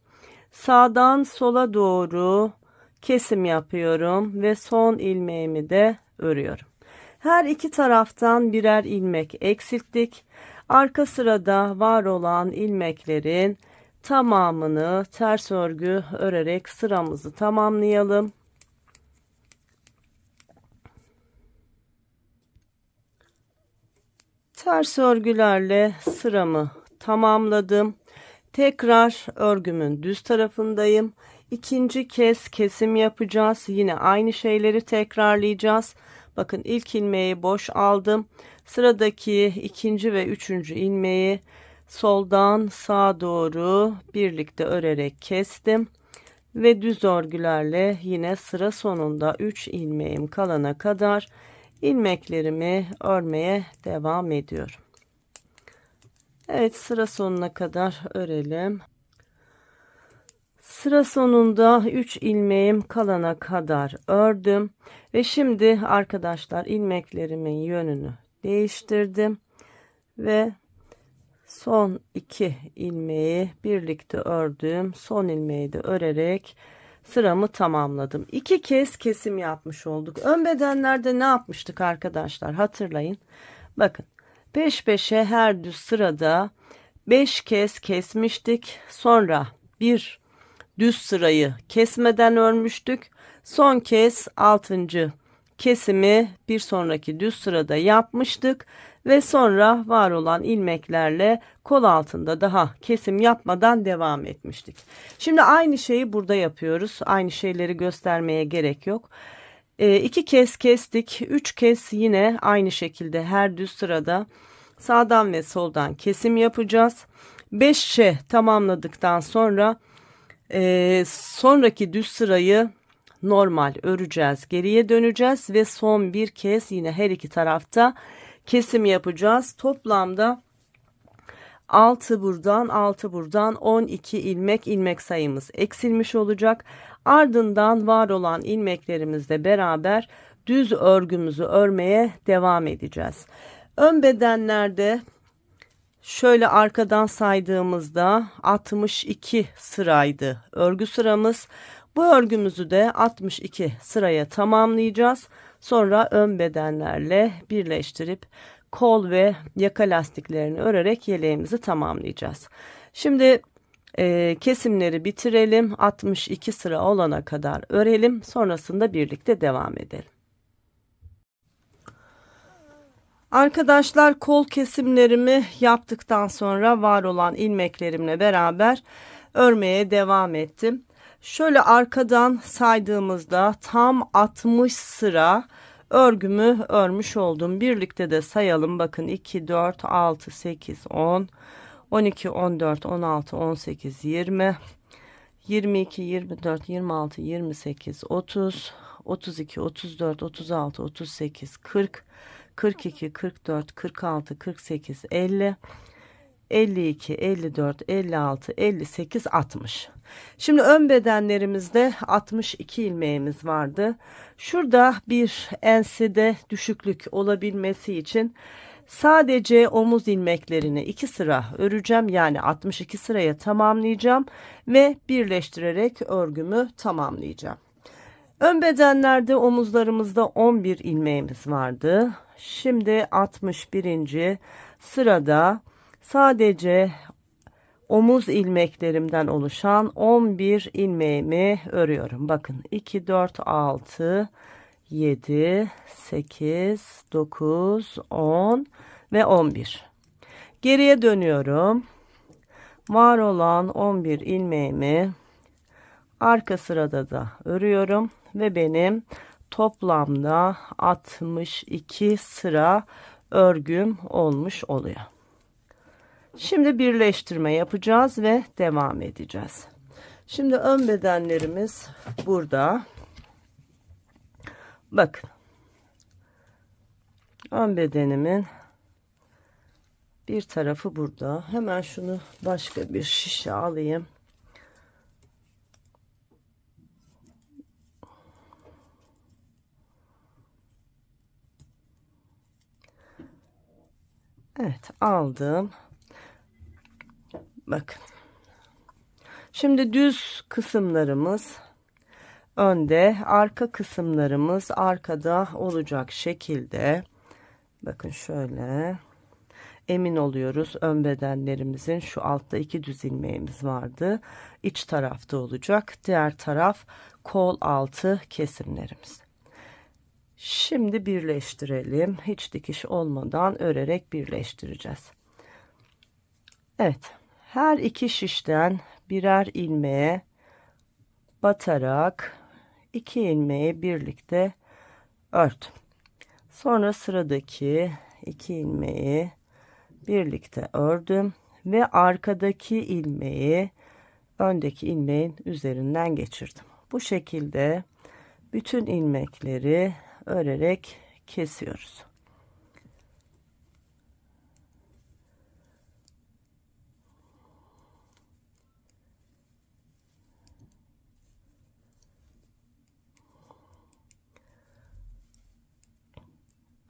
Speaker 1: Sağdan sola doğru kesim yapıyorum ve son ilmeğimi de örüyorum. Her iki taraftan birer ilmek eksilttik. Arka sırada var olan ilmeklerin tamamını ters örgü örerek sıramızı tamamlayalım. Ters örgülerle sıramı tamamladım. Tekrar örgümün düz tarafındayım. İkinci kez kesim yapacağız. Yine aynı şeyleri tekrarlayacağız. Bakın, ilk ilmeği boş aldım. Sıradaki ikinci ve üçüncü ilmeği soldan sağa doğru birlikte örerek kestim. Ve düz örgülerle yine sıra sonunda 3 ilmeğim kalana kadar ilmeklerimi örmeye devam ediyorum. Evet, sıra sonuna kadar örelim. Sıra sonunda 3 ilmeğim kalana kadar ördüm ve şimdi arkadaşlar ilmeklerimin yönünü değiştirdim ve son 2 ilmeği birlikte ördüm. Son ilmeği de örerek sıramı tamamladım. 2 kez kesim yapmış olduk. Ön bedenlerde ne yapmıştık arkadaşlar? Hatırlayın. Bakın, peş peşe her düz sırada 5 kez kesmiştik. Sonra bir düz sırayı kesmeden örmüştük. Son kez 6. kesimi bir sonraki düz sırada yapmıştık ve sonra var olan ilmeklerle kol altında daha kesim yapmadan devam etmiştik. Şimdi aynı şeyi burada yapıyoruz. Aynı şeyleri göstermeye gerek yok. 2 kez kestik. 3 kez yine aynı şekilde her düz sırada sağdan ve soldan kesim yapacağız. 5'e tamamladıktan sonra sonraki düz sırayı normal öreceğiz, geriye döneceğiz ve son bir kez yine her iki tarafta kesim yapacağız. Toplamda 6 buradan 6 buradan 12 ilmek sayımız eksilmiş olacak. Ardından var olan ilmeklerimizle beraber düz örgümüzü örmeye devam edeceğiz. Ön bedenlerde şöyle arkadan saydığımızda 62 sıraydı örgü sıramız. Bu örgümüzü de 62 sıraya tamamlayacağız. Sonra ön bedenlerle birleştirip kol ve yaka lastiklerini örerek yeleğimizi tamamlayacağız. Şimdi kesimleri bitirelim. 62 sıra olana kadar örelim. Sonrasında birlikte devam edelim. Arkadaşlar, kol kesimlerimi yaptıktan sonra var olan ilmeklerimle beraber örmeye devam ettim. Şöyle arkadan saydığımızda tam 60 sıra örgümü örmüş oldum. Birlikte de sayalım. Bakın 2, 4, 6, 8, 10, 12, 14, 16, 18, 20, 22, 24, 26, 28, 30, 32, 34, 36, 38, 40, 42, 44, 46, 48, 50, 52, 54, 56, 58, 60. Şimdi ön bedenlerimizde 62 ilmeğimiz vardı. Şurada bir ensede düşüklük olabilmesi için sadece omuz ilmeklerini 2 sıra öreceğim. Yani 62 sıraya tamamlayacağım ve birleştirerek örgümü tamamlayacağım. Ön bedenlerde omuzlarımızda 11 ilmeğimiz vardı. Şimdi 61. sırada sadece omuz ilmeklerimden oluşan 11 ilmeğimi örüyorum. Bakın 2, 4, 6, 7, 8, 9, 10 ve 11. Geriye dönüyorum. Var olan 11 ilmeğimi arka sırada da örüyorum ve benim toplamda 62 sıra örgüm olmuş oluyor. Şimdi birleştirme yapacağız ve devam edeceğiz. Şimdi ön bedenlerimiz burada. Bakın. Ön bedenimin bir tarafı burada. Hemen şunu başka bir şişe alayım. Evet, aldım. Bakın. Şimdi düz kısımlarımız önde, arka kısımlarımız arkada olacak şekilde. Bakın şöyle. Emin oluyoruz, ön bedenlerimizin şu altta 2 düz ilmeğimiz vardı. İç tarafta olacak. Diğer taraf kol altı kesimlerimiz. Şimdi birleştirelim. Hiç dikiş olmadan örerek birleştireceğiz. Evet. Her iki şişten birer ilmeğe batarak 2 ilmeği birlikte ördüm. Sonra sıradaki 2 ilmeği birlikte ördüm ve arkadaki ilmeği öndeki ilmeğin üzerinden geçirdim. Bu şekilde bütün ilmekleri örerek kesiyoruz.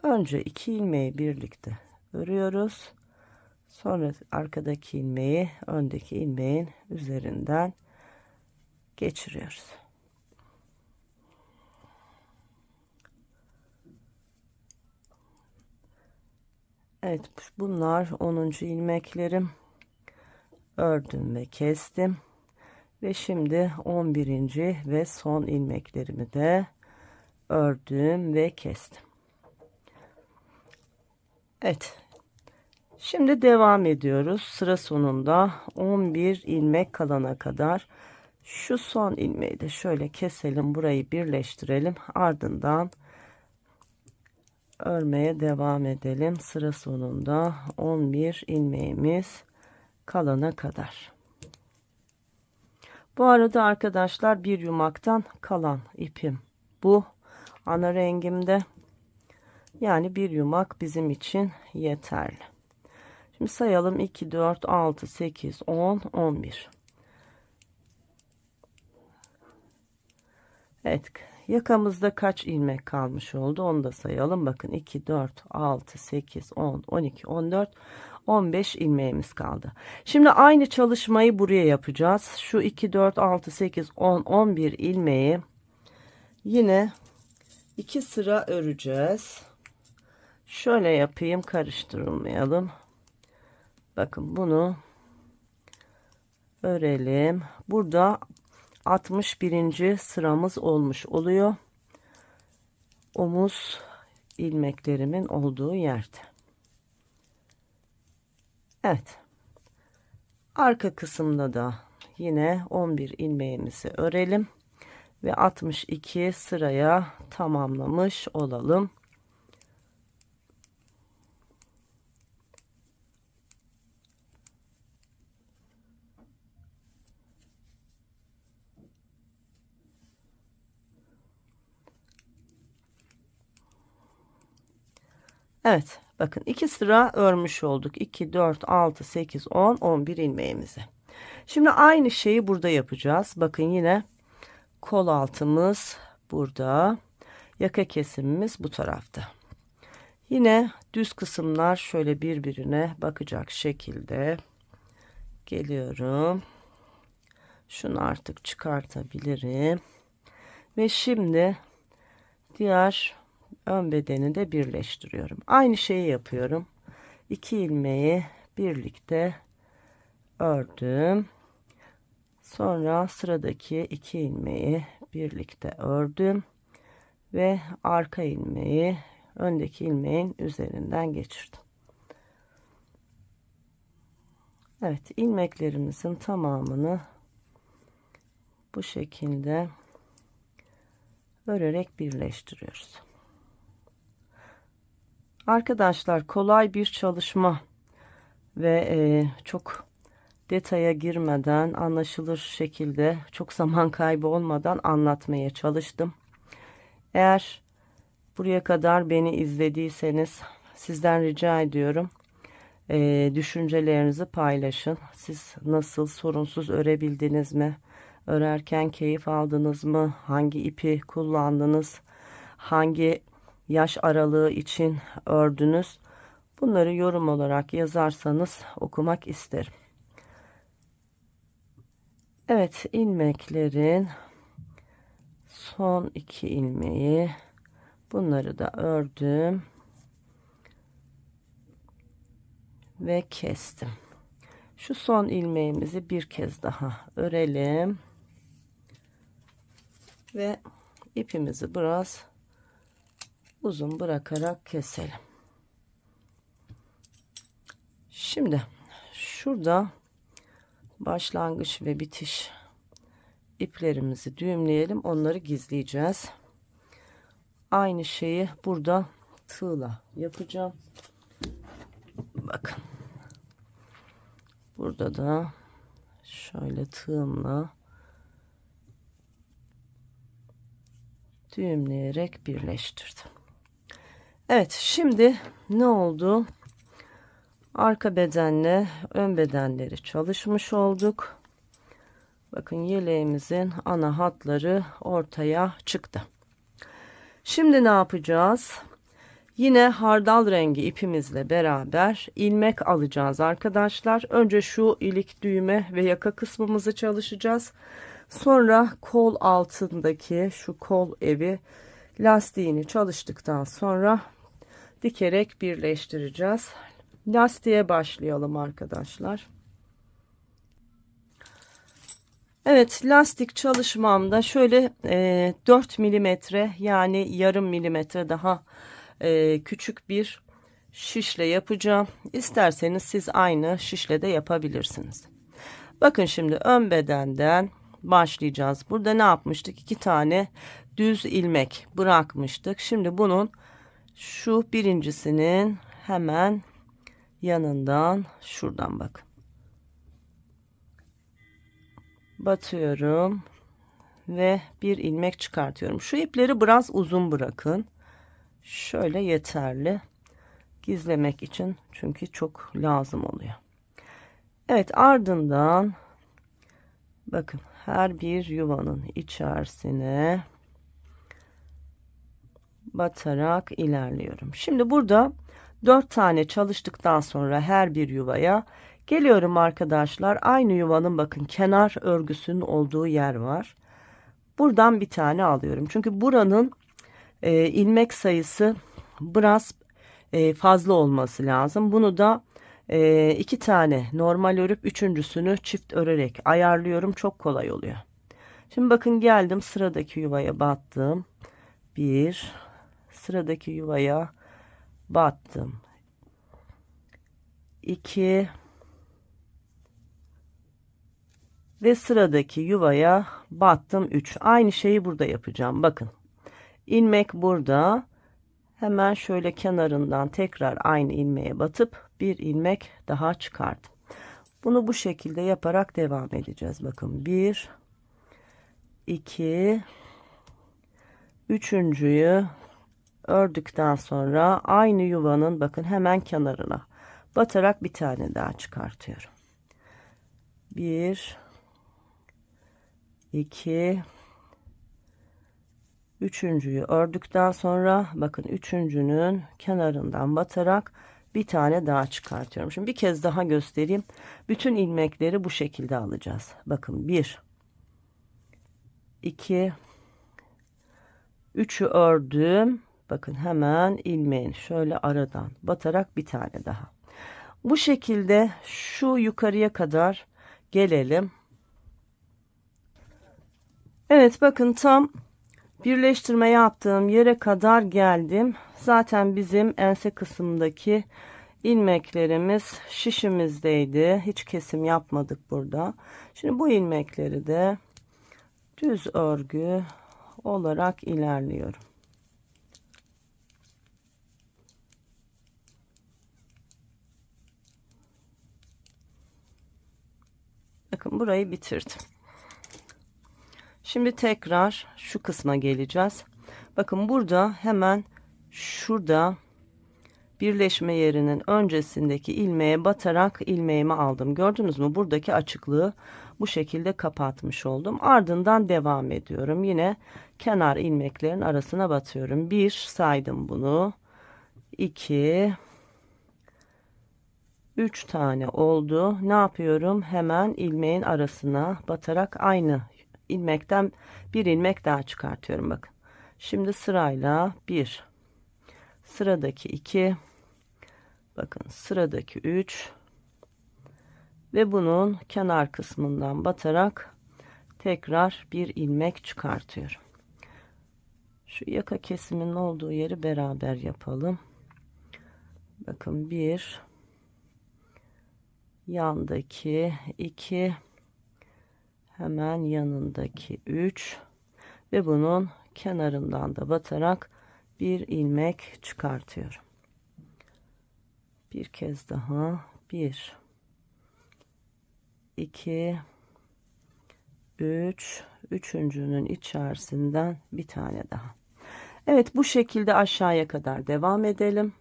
Speaker 1: Önce 2 ilmeği birlikte örüyoruz. Sonra arkadaki ilmeği öndeki ilmeğin üzerinden geçiriyoruz. Evet, bunlar 10. ilmeklerim. Ördüm ve kestim. Ve şimdi 11. ve son ilmeklerimi de ördüm ve kestim. Evet. Şimdi devam ediyoruz. Sıra sonunda 11 ilmek kalana kadar şu son ilmeği de şöyle keselim, burayı birleştirelim. Ardından örmeye devam edelim. Sıra sonunda 11 ilmeğimiz kalana kadar. Bu arada arkadaşlar bir yumaktan kalan ipim bu. Ana rengimde. Yani bir yumak bizim için yeterli. Şimdi sayalım: 2, 4, 6, 8, 10, 11. Evet, yakamızda kaç ilmek kalmış oldu onu da sayalım. Bakın 2, 4, 6, 8, 10, 12, 14, 15 ilmeğimiz kaldı. Şimdi aynı çalışmayı buraya yapacağız. Şu 2, 4, 6, 8, 10, 11 ilmeği yine 2 sıra öreceğiz. Şöyle yapayım, karıştırmayalım. Bakın bunu örelim. Burada 61. sıramız olmuş oluyor. Omuz ilmeklerimin olduğu yerde. Evet. Arka kısımda da yine 11 ilmeğimizi örelim ve 62 sıraya tamamlamış olalım. Evet, bakın 2 sıra örmüş olduk. 2, 4, 6, 8, 10, 11 ilmeğimizi. Şimdi aynı şeyi burada yapacağız. Bakın yine kol altımız burada. Yaka kesimimiz bu tarafta. Yine düz kısımlar şöyle birbirine bakacak şekilde geliyorum. Şunu artık çıkartabilirim. Ve şimdi diğer ön bedeni de birleştiriyorum. Aynı şeyi yapıyorum. 2 ilmeği birlikte ördüm. Sonra sıradaki 2 ilmeği birlikte ördüm ve arka ilmeği öndeki ilmeğin üzerinden geçirdim. Evet, ilmeklerimizin tamamını bu şekilde örerek birleştiriyoruz. Arkadaşlar, kolay bir çalışma ve çok detaya girmeden, anlaşılır şekilde, çok zaman kaybı olmadan anlatmaya çalıştım. Eğer buraya kadar beni izlediyseniz sizden rica ediyorum, düşüncelerinizi paylaşın. Siz nasıl, sorunsuz örebildiniz mi? Örerken keyif aldınız mı? Hangi ipi kullandınız? Hangi yaş aralığı için ördünüz? Bunları yorum olarak yazarsanız okumak isterim. Evet, ilmeklerin son 2 ilmeği, bunları da ördüm ve kestim. Şu son ilmeğimizi bir kez daha örelim ve ipimizi biraz uzun bırakarak keselim. Şimdi şurada başlangıç ve bitiş iplerimizi düğümleyelim. Onları gizleyeceğiz. Aynı şeyi burada tığla yapacağım. Bakın. Burada da şöyle tığımla düğümleyerek birleştirdim. Evet, şimdi ne oldu? Arka bedenle ön bedenleri çalışmış olduk. Bakın, yeleğimizin ana hatları ortaya çıktı. Şimdi ne yapacağız? Yine hardal rengi ipimizle beraber ilmek alacağız arkadaşlar. Önce şu ilik, düğme ve yaka kısmımızı çalışacağız. Sonra kol altındaki şu kol evi lastiğini çalıştıktan sonra dikerek birleştireceğiz. Lastiğe başlayalım arkadaşlar. Evet, lastik çalışmamda şöyle 4 milimetre, yani yarım milimetre daha küçük bir şişle yapacağım. İsterseniz siz aynı şişle de yapabilirsiniz. Bakın şimdi ön bedenden başlayacağız. Burada ne yapmıştık? 2 tane düz ilmek bırakmıştık. Şimdi bunun şu birincisinin hemen yanından, şuradan bakın, batıyorum ve bir ilmek çıkartıyorum. Şu ipleri biraz uzun bırakın. Şöyle yeterli. Gizlemek için, çünkü çok lazım oluyor. Evet, ardından bakın her bir yuvanın içerisine batarak ilerliyorum. Şimdi burada 4 tane çalıştıktan sonra her bir yuvaya geliyorum arkadaşlar. Aynı yuvanın bakın kenar örgüsünün olduğu yer var. Buradan bir tane alıyorum. Çünkü buranın ilmek sayısı biraz fazla olması lazım. Bunu da 2 tane normal örüp üçüncüsünü çift örerek ayarlıyorum. Çok kolay oluyor. Şimdi bakın geldim, sıradaki yuvaya battım. Bir, sıradaki yuvaya battım. 2 ve sıradaki yuvaya battım. 3. Aynı şeyi burada yapacağım. Bakın. İlmek burada. Hemen şöyle kenarından tekrar aynı ilmeğe batıp bir ilmek daha çıkardım. Bunu bu şekilde yaparak devam edeceğiz. Bakın 1, 2, üçüncüyü ördükten sonra aynı yuvanın bakın hemen kenarına batarak bir tane daha çıkartıyorum. 1, 2, üçüncüyü ördükten sonra bakın üçüncünün kenarından batarak bir tane daha çıkartıyorum. Şimdi bir kez daha göstereyim. Bütün ilmekleri bu şekilde alacağız. Bakın 1, 2, 3'ü ördüm. Bakın hemen ilmeğin şöyle aradan batarak bir tane daha. Bu şekilde şu yukarıya kadar gelelim. Evet, bakın tam birleştirme yaptığım yere kadar geldim. Zaten bizim ense kısmındaki ilmeklerimiz şişimizdeydi. Hiç kesim yapmadık burada. Şimdi bu ilmekleri de düz örgü olarak ilerliyorum. Bakın burayı bitirdim. Şimdi tekrar şu kısma geleceğiz. Bakın burada hemen şurada birleşme yerinin öncesindeki ilmeğe batarak ilmeğimi aldım. Gördünüz mü? Buradaki açıklığı bu şekilde kapatmış oldum. Ardından devam ediyorum. Yine kenar ilmeklerin arasına batıyorum. 1 saydım bunu. 2, 3 tane oldu. Ne yapıyorum? Hemen ilmeğin arasına batarak aynı ilmekten bir ilmek daha çıkartıyorum. Bakın. Şimdi sırayla 1, sıradaki 2, bakın sıradaki 3 ve bunun kenar kısmından batarak tekrar bir ilmek çıkartıyorum. Şu yaka kesiminin olduğu yeri beraber yapalım. Bakın 1, yandaki 2, hemen yanındaki 3 ve bunun kenarından da batarak bir ilmek çıkartıyorum. Bir kez daha 1, 2, 3, üçüncünün içerisinden bir tane daha. Evet, bu şekilde aşağıya kadar devam edelim.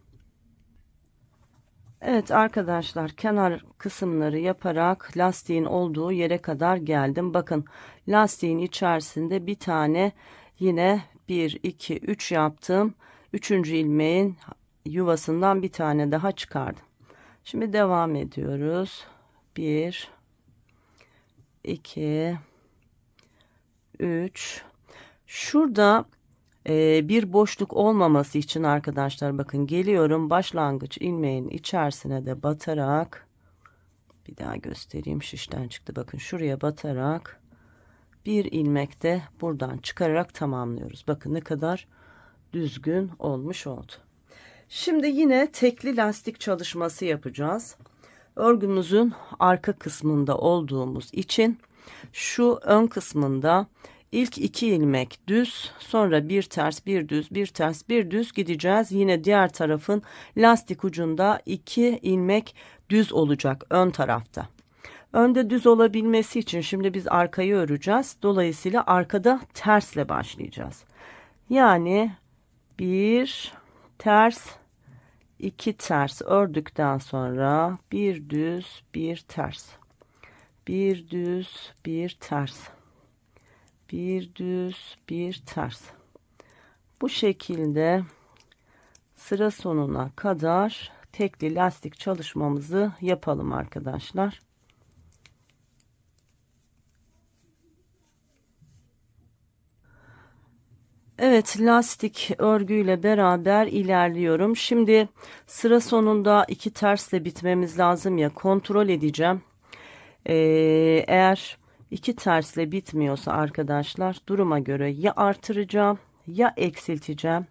Speaker 1: Evet arkadaşlar, kenar kısımları yaparak lastiğin olduğu yere kadar geldim. Bakın lastiğin içerisinde bir tane yine 1, 2, 3 yaptım. Üçüncü ilmeğin yuvasından bir tane daha çıkardım. Şimdi devam ediyoruz. 1 2 3. Şurada bir boşluk olmaması için arkadaşlar bakın geliyorum, başlangıç ilmeğin içerisine de batarak, bir daha göstereyim, şişten çıktı, bakın şuraya batarak bir ilmek de buradan çıkararak tamamlıyoruz. Bakın ne kadar düzgün olmuş oldu. Şimdi yine tekli lastik çalışması yapacağız. Örgümüzün arka kısmında olduğumuz için şu ön kısmında ilk 2 ilmek düz, sonra bir ters bir düz bir ters bir düz gideceğiz. Yine diğer tarafın lastik ucunda 2 ilmek düz olacak ön tarafta. Önde düz olabilmesi için şimdi biz arkayı öreceğiz. Dolayısıyla arkada tersle başlayacağız. Yani bir ters 2 ters ördükten sonra bir düz bir ters, bir düz bir ters, bir düz bir ters. Bu şekilde sıra sonuna kadar tekli lastik çalışmamızı yapalım arkadaşlar. Evet, lastik örgüyle beraber ilerliyorum. Şimdi sıra sonunda 2 tersle bitmemiz lazım ya, kontrol edeceğim. Eğer 2 tersle bitmiyorsa arkadaşlar duruma göre ya artıracağım ya eksilteceğim.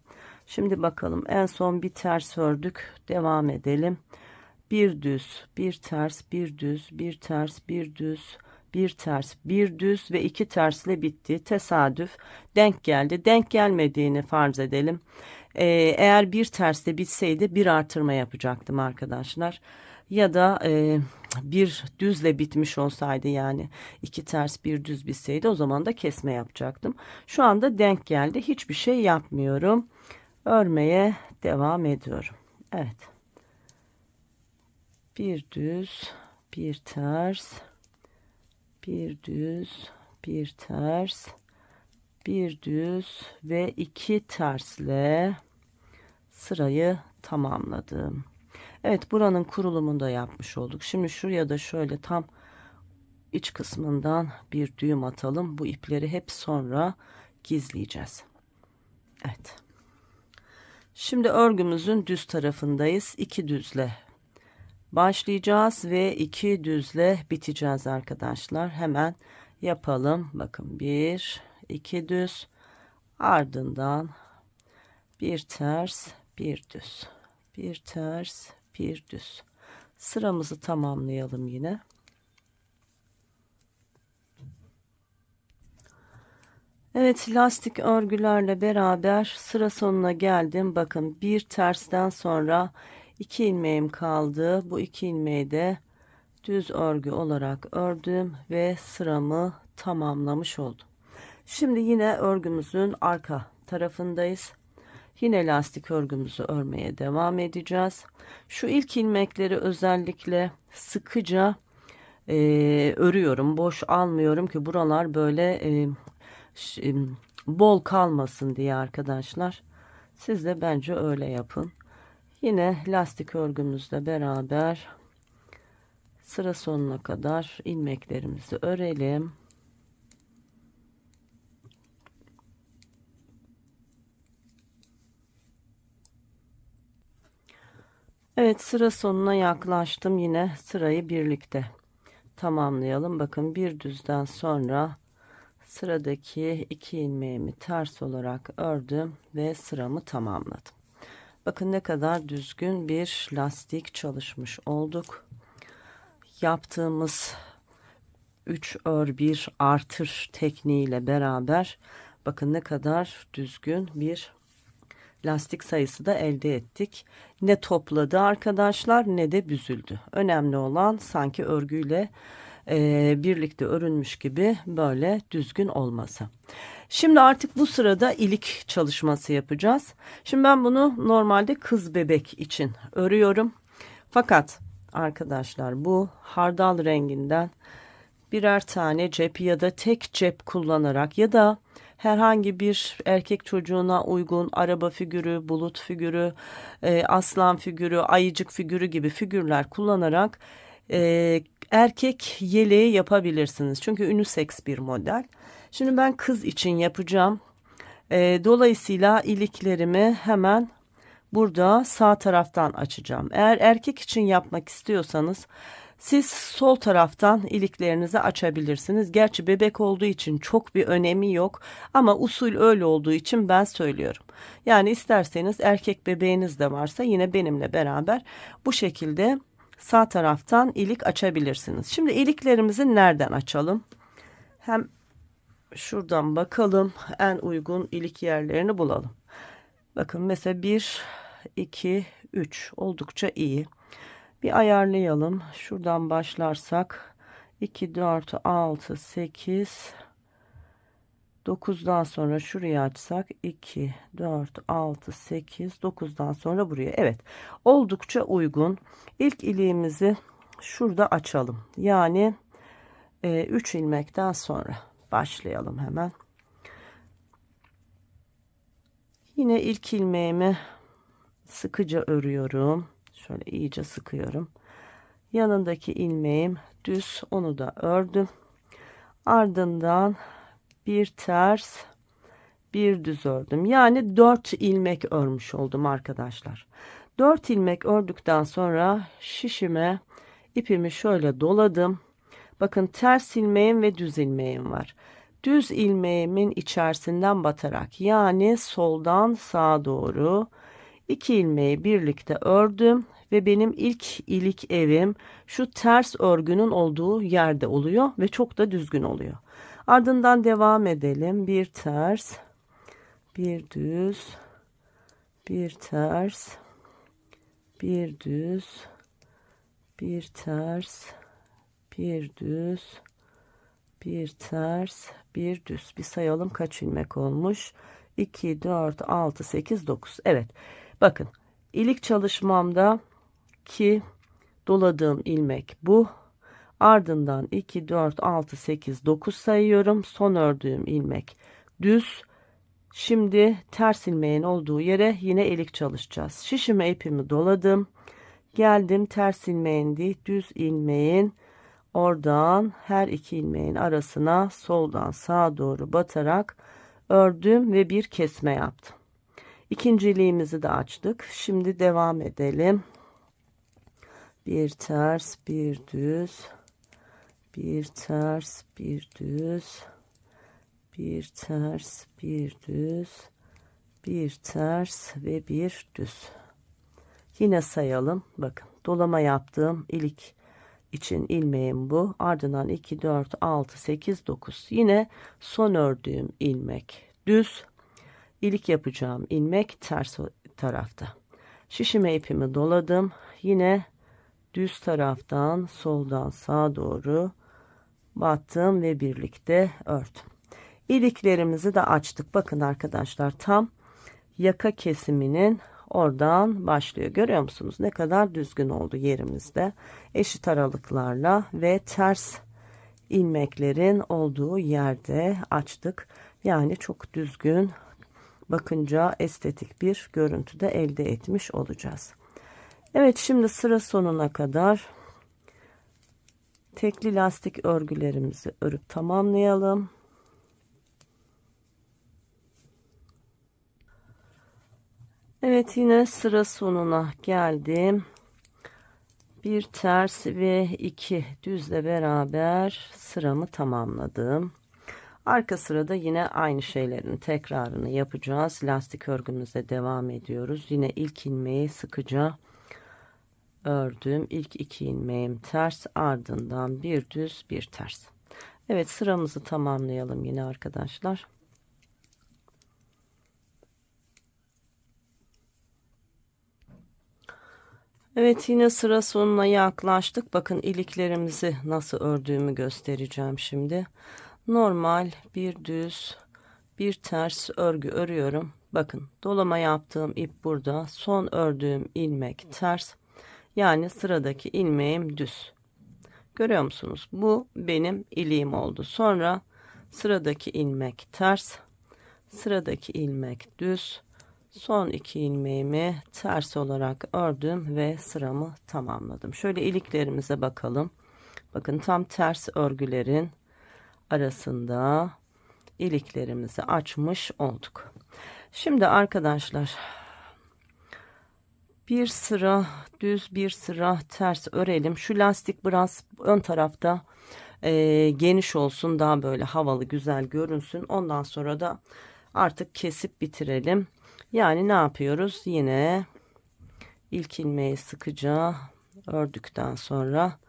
Speaker 1: Şimdi bakalım, en son bir ters ördük, devam edelim. Bir düz bir ters bir düz bir ters bir düz bir ters bir düz ve 2 tersle bitti. Tesadüf, denk geldi. Denk gelmediğini farz edelim. Eğer bir tersle bitseydi bir artırma yapacaktım arkadaşlar. Ya da bir düzle bitmiş olsaydı, yani 2 ters bir düz bitseydi, o zaman da kesme yapacaktım. Şu anda denk geldi. Hiçbir şey yapmıyorum. Örmeye devam ediyorum. Evet. Bir düz, bir ters, bir düz, bir ters, bir düz ve 2 tersle sırayı tamamladım. Evet, buranın kurulumunu da yapmış olduk. Şimdi şuraya da şöyle tam iç kısmından bir düğüm atalım. Bu ipleri hep sonra gizleyeceğiz. Evet. Şimdi örgümüzün düz tarafındayız. 2 düzle başlayacağız ve 2 düzle biteceğiz arkadaşlar. Hemen yapalım. Bakın, 1 2 düz, ardından bir ters bir düz, bir ters bir düz. Sıramızı tamamlayalım yine. Evet, lastik örgülerle beraber sıra sonuna geldim. Bakın, bir tersten sonra 2 ilmeğim kaldı. Bu 2 ilmeği de düz örgü olarak ördüm ve sıramı tamamlamış oldum. Şimdi yine örgümüzün arka tarafındayız. Yine lastik örgümüzü örmeye devam edeceğiz. Şu ilk ilmekleri özellikle sıkıca örüyorum. Boş almıyorum ki buralar böyle bol kalmasın diye arkadaşlar. Siz de bence öyle yapın. Yine lastik örgümüzle beraber sıra sonuna kadar ilmeklerimizi örelim. Evet, sıra sonuna yaklaştım. Yine sırayı birlikte tamamlayalım. Bakın, bir düzden sonra sıradaki 2 ilmeğimi ters olarak ördüm ve sıramı tamamladım. Bakın ne kadar düzgün bir lastik çalışmış olduk. Yaptığımız 3 ör 1 artır tekniğiyle beraber bakın ne kadar düzgün bir lastik sayısı da elde ettik. Ne topladı arkadaşlar ne de büzüldü. Önemli olan sanki örgüyle birlikte örülmüş gibi böyle düzgün olması. Şimdi artık bu sırada ilik çalışması yapacağız. Şimdi ben bunu normalde kız bebek için örüyorum. Fakat arkadaşlar, bu hardal renginden birer tane cep ya da tek cep kullanarak ya da herhangi bir erkek çocuğuna uygun araba figürü, bulut figürü, aslan figürü, ayıcık figürü gibi figürler kullanarak erkek yeleği yapabilirsiniz. Çünkü unisex bir model. Şimdi ben kız için yapacağım. Dolayısıyla iliklerimi hemen burada sağ taraftan açacağım. Eğer erkek için yapmak istiyorsanız siz sol taraftan iliklerinizi açabilirsiniz. Gerçi bebek olduğu için çok bir önemi yok ama usul öyle olduğu için ben söylüyorum. Yani isterseniz erkek bebeğiniz de varsa yine benimle beraber bu şekilde sağ taraftan ilik açabilirsiniz. Şimdi iliklerimizi nereden açalım? Hem şuradan bakalım, en uygun ilik yerlerini bulalım. Bakın mesela 1, 2, 3 oldukça iyi. Bir ayarlayalım. Şuradan başlarsak 2, 4, 6, 8, 9'dan sonra şuraya açsak 2, 4, 6, 8, 9'dan sonra buraya. Evet, oldukça uygun. İlk iliğimizi şurada açalım. Yani 3 ilmekten sonra başlayalım hemen. Yine ilk ilmeğimi sıkıca örüyorum. Şöyle iyice sıkıyorum. Yanındaki ilmeğim düz, onu da ördüm. Ardından bir ters, bir düz ördüm. Yani 4 ilmek örmüş oldum arkadaşlar. 4 ilmek ördükten sonra şişime ipimi şöyle doladım. Bakın ters ilmeğim ve düz ilmeğim var. Düz ilmeğimin içerisinden batarak, yani soldan sağa doğru 2 ilmeği birlikte ördüm ve benim ilk ilik evim şu ters örgünün olduğu yerde oluyor ve çok da düzgün oluyor. Ardından devam edelim. Bir ters, bir düz, bir ters, bir düz, bir ters, bir düz, bir ters, bir düz. Bir sayalım kaç ilmek olmuş. 2, 4, 6, 8, 9. Evet. Bakın ilik çalışmamda ki doladığım ilmek bu. Ardından 2, 4, 6, 8, 9 sayıyorum. Son ördüğüm ilmek düz. Şimdi ters ilmeğin olduğu yere yine ilik çalışacağız. Şişime ipimi doladım. Geldim ters ilmeğin değil, düz ilmeğin oradan her iki ilmeğin arasına soldan sağa doğru batarak ördüm ve bir kesme yaptım. İkinci iliğimizi de açtık. Şimdi devam edelim. Bir ters, bir düz, bir ters, bir düz, bir ters, bir düz, bir ters ve bir düz. Yine sayalım. Bakın dolama yaptığım ilik için ilmeğim bu. Ardından 2, 4, 6, 8, 9. Yine son ördüğüm ilmek düz. İlik yapacağım ilmek ters tarafta. Şişime ipimi doladım. Yine düz taraftan soldan sağa doğru battım ve birlikte ördüm. İliklerimizi de açtık. Bakın arkadaşlar, tam yaka kesiminin oradan başlıyor. Görüyor musunuz? Ne kadar düzgün oldu yerimizde. Eşit aralıklarla ve ters ilmeklerin olduğu yerde açtık. Yani çok düzgün, bakınca estetik bir görüntüde elde etmiş olacağız. Evet, şimdi sıra sonuna kadar tekli lastik örgülerimizi örüp tamamlayalım. Evet, yine sıra sonuna geldim. Bir ters ve iki düzle beraber sıramı tamamladım. Arka sırada yine aynı şeylerin tekrarını yapacağız. Lastik örgümüze devam ediyoruz. Yine ilk ilmeği sıkıca ördüm. İlk iki ilmeğim ters, ardından bir düz bir ters. Evet, sıramızı tamamlayalım yine arkadaşlar. Evet, yine sıra sonuna yaklaştık. Bakın iliklerimizi nasıl ördüğümü göstereceğim şimdi. Normal bir düz bir ters örgü örüyorum. Bakın dolama yaptığım ip burada. Son ördüğüm ilmek ters. Yani sıradaki ilmeğim düz. Görüyor musunuz? Bu benim iliğim oldu. Sonra sıradaki ilmek ters. Sıradaki ilmek düz. Son 2 ilmeğimi ters olarak ördüm ve sıramı tamamladım. Şöyle iliklerimize bakalım. Bakın tam ters örgülerin arasında iliklerimizi açmış olduk. Şimdi arkadaşlar bir sıra düz bir sıra ters örelim. Şu lastik biraz ön tarafta geniş olsun, daha böyle havalı güzel görünsün. Ondan sonra da artık kesip bitirelim. Yani ne yapıyoruz? Yine ilk ilmeği sıkıca ördükten sonra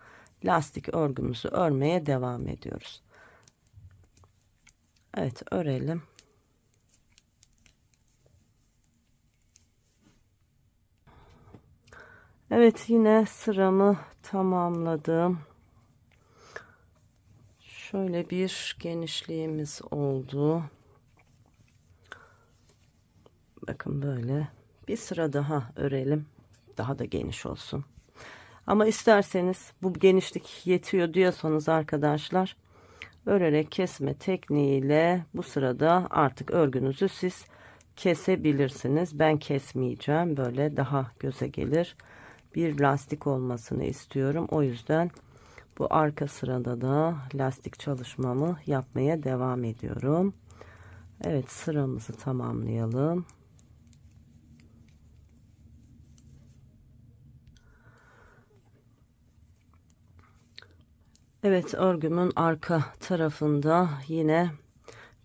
Speaker 1: lastik örgümüzü örmeye devam ediyoruz. Evet, örelim. Evet, yine sıramı tamamladım. Şöyle bir genişliğimiz oldu. Bakın böyle bir sıra daha örelim. Daha da geniş olsun. Ama isterseniz bu genişlik yetiyor diyorsanız arkadaşlar, örerek kesme tekniğiyle bu sırada artık örgünüzü siz kesebilirsiniz. Ben kesmeyeceğim. Böyle daha göze gelir bir lastik olmasını istiyorum. O yüzden bu arka sırada da lastik çalışmamı yapmaya devam ediyorum. Evet, sıramızı tamamlayalım. Evet, örgümün arka tarafında yine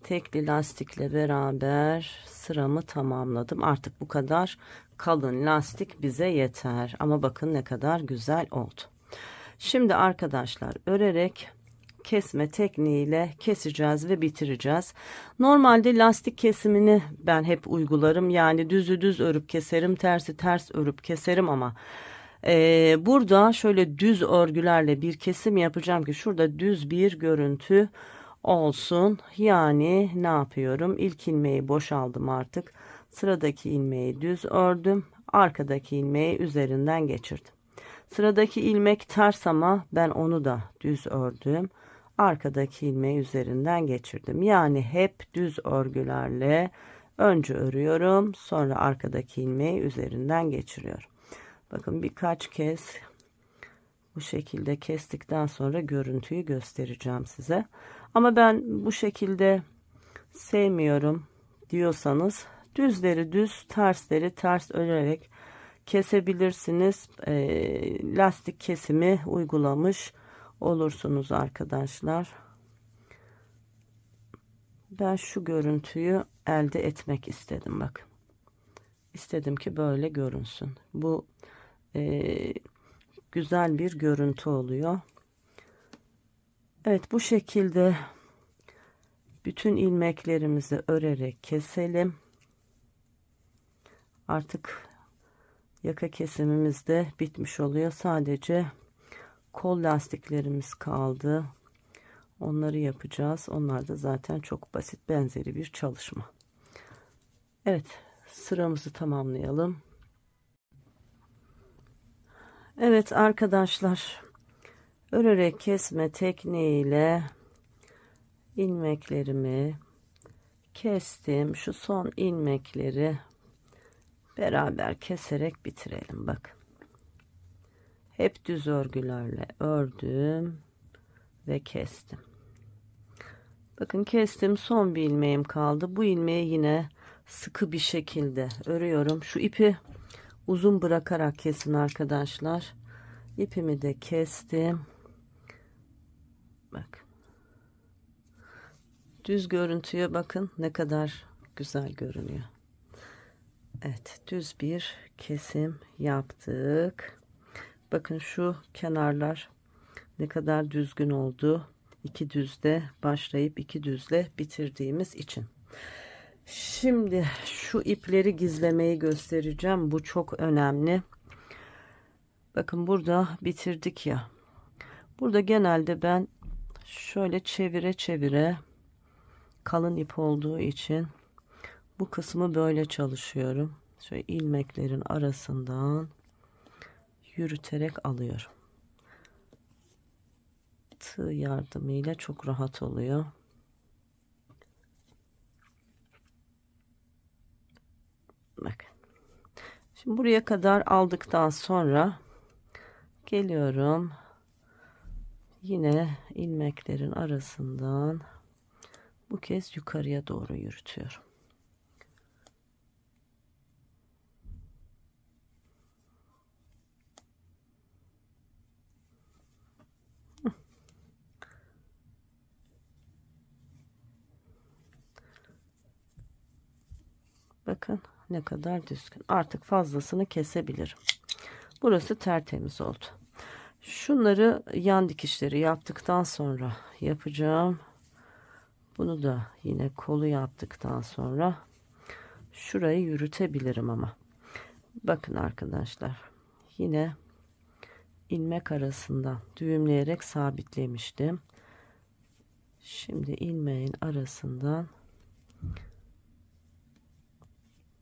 Speaker 1: tekli lastikle beraber sıramı tamamladım. Artık bu kadar kalın lastik bize yeter. Ama bakın ne kadar güzel oldu. Şimdi arkadaşlar örerek kesme tekniğiyle keseceğiz ve bitireceğiz. Normalde lastik kesimini ben hep uygularım. Yani düzü düz örüp keserim, tersi ters örüp keserim ama burada şöyle düz örgülerle bir kesim yapacağım ki şurada düz bir görüntü olsun. Yani ne yapıyorum? İlk ilmeği boşaldım artık. Sıradaki ilmeği düz ördüm. Arkadaki ilmeği üzerinden geçirdim. Sıradaki ilmek ters ama ben onu da düz ördüm. Arkadaki ilmeği üzerinden geçirdim. Yani hep düz örgülerle önce örüyorum, sonra arkadaki ilmeği üzerinden geçiriyorum. Bakın birkaç kez bu şekilde kestikten sonra görüntüyü göstereceğim size. Ama ben bu şekilde sevmiyorum diyorsanız düzleri düz, tersleri ters örerek kesebilirsiniz. Lastik kesimi uygulamış olursunuz arkadaşlar. Ben şu görüntüyü elde etmek istedim. Bakın. İstedim ki böyle görünsün. Bu güzel bir görüntü oluyor. Evet, bu şekilde bütün ilmeklerimizi örerek keselim. Artık yaka kesimimiz de bitmiş oluyor. Sadece kol lastiklerimiz kaldı. Onları yapacağız. Onlar da zaten çok basit, benzeri bir çalışma. Evet, sıramızı tamamlayalım. Evet arkadaşlar, örerek kesme tekniğiyle ilmeklerimi kestim. Şu son ilmekleri beraber keserek bitirelim. Bakın. Hep düz örgülerle ördüm ve kestim. Bakın kestim. Son bir ilmeğim kaldı. Bu ilmeği yine sıkı bir şekilde örüyorum. Şu ipi uzun bırakarak kesin arkadaşlar. İpimi de kestim. Bak. Düz görüntüye bakın ne kadar güzel görünüyor. Evet, düz bir kesim yaptık. Bakın şu kenarlar ne kadar düzgün oldu. İki düzle başlayıp iki düzle bitirdiğimiz için. Şimdi şu ipleri gizlemeyi göstereceğim. Bu çok önemli. Bakın burada bitirdik ya. Burada genelde ben şöyle çevire çevire, kalın ip olduğu için bu kısmı böyle çalışıyorum. Şöyle ilmeklerin arasından yürüterek alıyorum. Tığ yardımıyla çok rahat oluyor. Bak. Şimdi buraya kadar aldıktan sonra geliyorum. Yine ilmeklerin arasından bu kez yukarıya doğru yürütüyorum. Bakın ne kadar düzgün. Artık fazlasını kesebilirim. Burası tertemiz oldu. Şunları yan dikişleri yaptıktan sonra yapacağım. Bunu da yine kolu yaptıktan sonra şurayı yürütebilirim ama. Bakın arkadaşlar. Yine ilmek arasından düğümleyerek sabitlemiştim. Şimdi ilmeğin arasından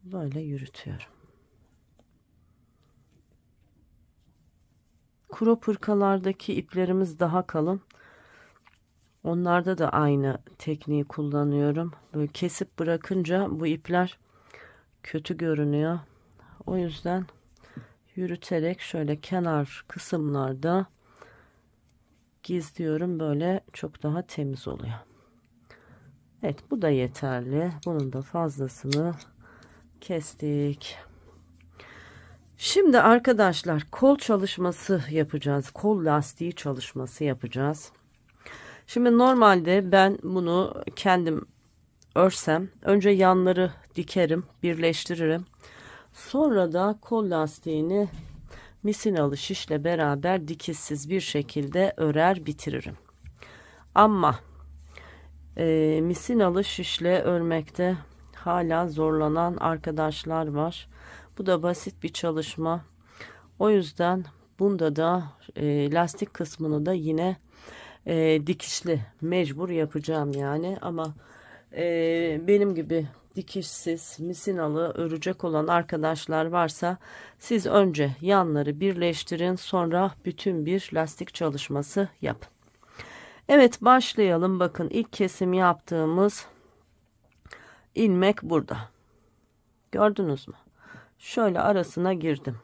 Speaker 1: böyle yürütüyorum. Kuru hırkalardaki iplerimiz daha kalın. Onlarda da aynı tekniği kullanıyorum. Böyle kesip bırakınca bu ipler kötü görünüyor. O yüzden yürüterek şöyle kenar kısımlarda gizliyorum. Böyle çok daha temiz oluyor. Evet, bu da yeterli. Bunun da fazlasını kestik. Şimdi arkadaşlar kol çalışması yapacağız. Kol lastiği çalışması yapacağız. Şimdi normalde ben bunu kendim örsem önce yanları dikerim, birleştiririm. Sonra da kol lastiğini misinalı şişle beraber dikişsiz bir şekilde örer bitiririm. Ama misinalı şişle örmekte hala zorlanan arkadaşlar var. Bu da basit bir çalışma. O yüzden bunda da lastik kısmını da yine dikişli mecbur yapacağım yani. Ama benim gibi dikişsiz misinalı örecek olan arkadaşlar varsa siz önce yanları birleştirin, sonra bütün bir lastik çalışması yapın. Evet, başlayalım. Bakın ilk kesim yaptığımız ilmek burada. Gördünüz mü? Şöyle arasına girdim.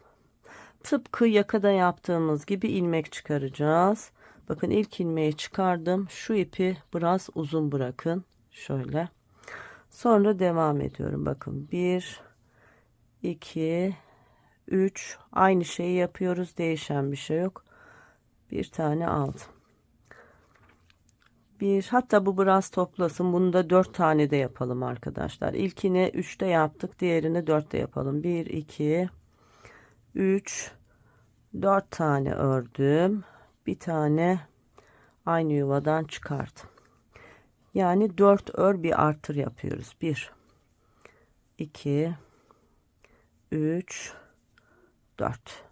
Speaker 1: Tıpkı yakada yaptığımız gibi ilmek çıkaracağız. Bakın ilk ilmeği çıkardım. Şu ipi biraz uzun bırakın. Şöyle. Sonra devam ediyorum. Bakın 1, 2, 3. Aynı şeyi yapıyoruz. Değişen bir şey yok. Bir tane aldım. Hatta bu biraz toplasın. Bunu da 4 tane de yapalım arkadaşlar. İlkini 3'te yaptık. Diğerini 4'te yapalım. 1, 2, 3, 4 tane ördüm. Bir tane aynı yuvadan çıkardım. Yani 4 ör bir artır yapıyoruz. 1, 2, 3, 4.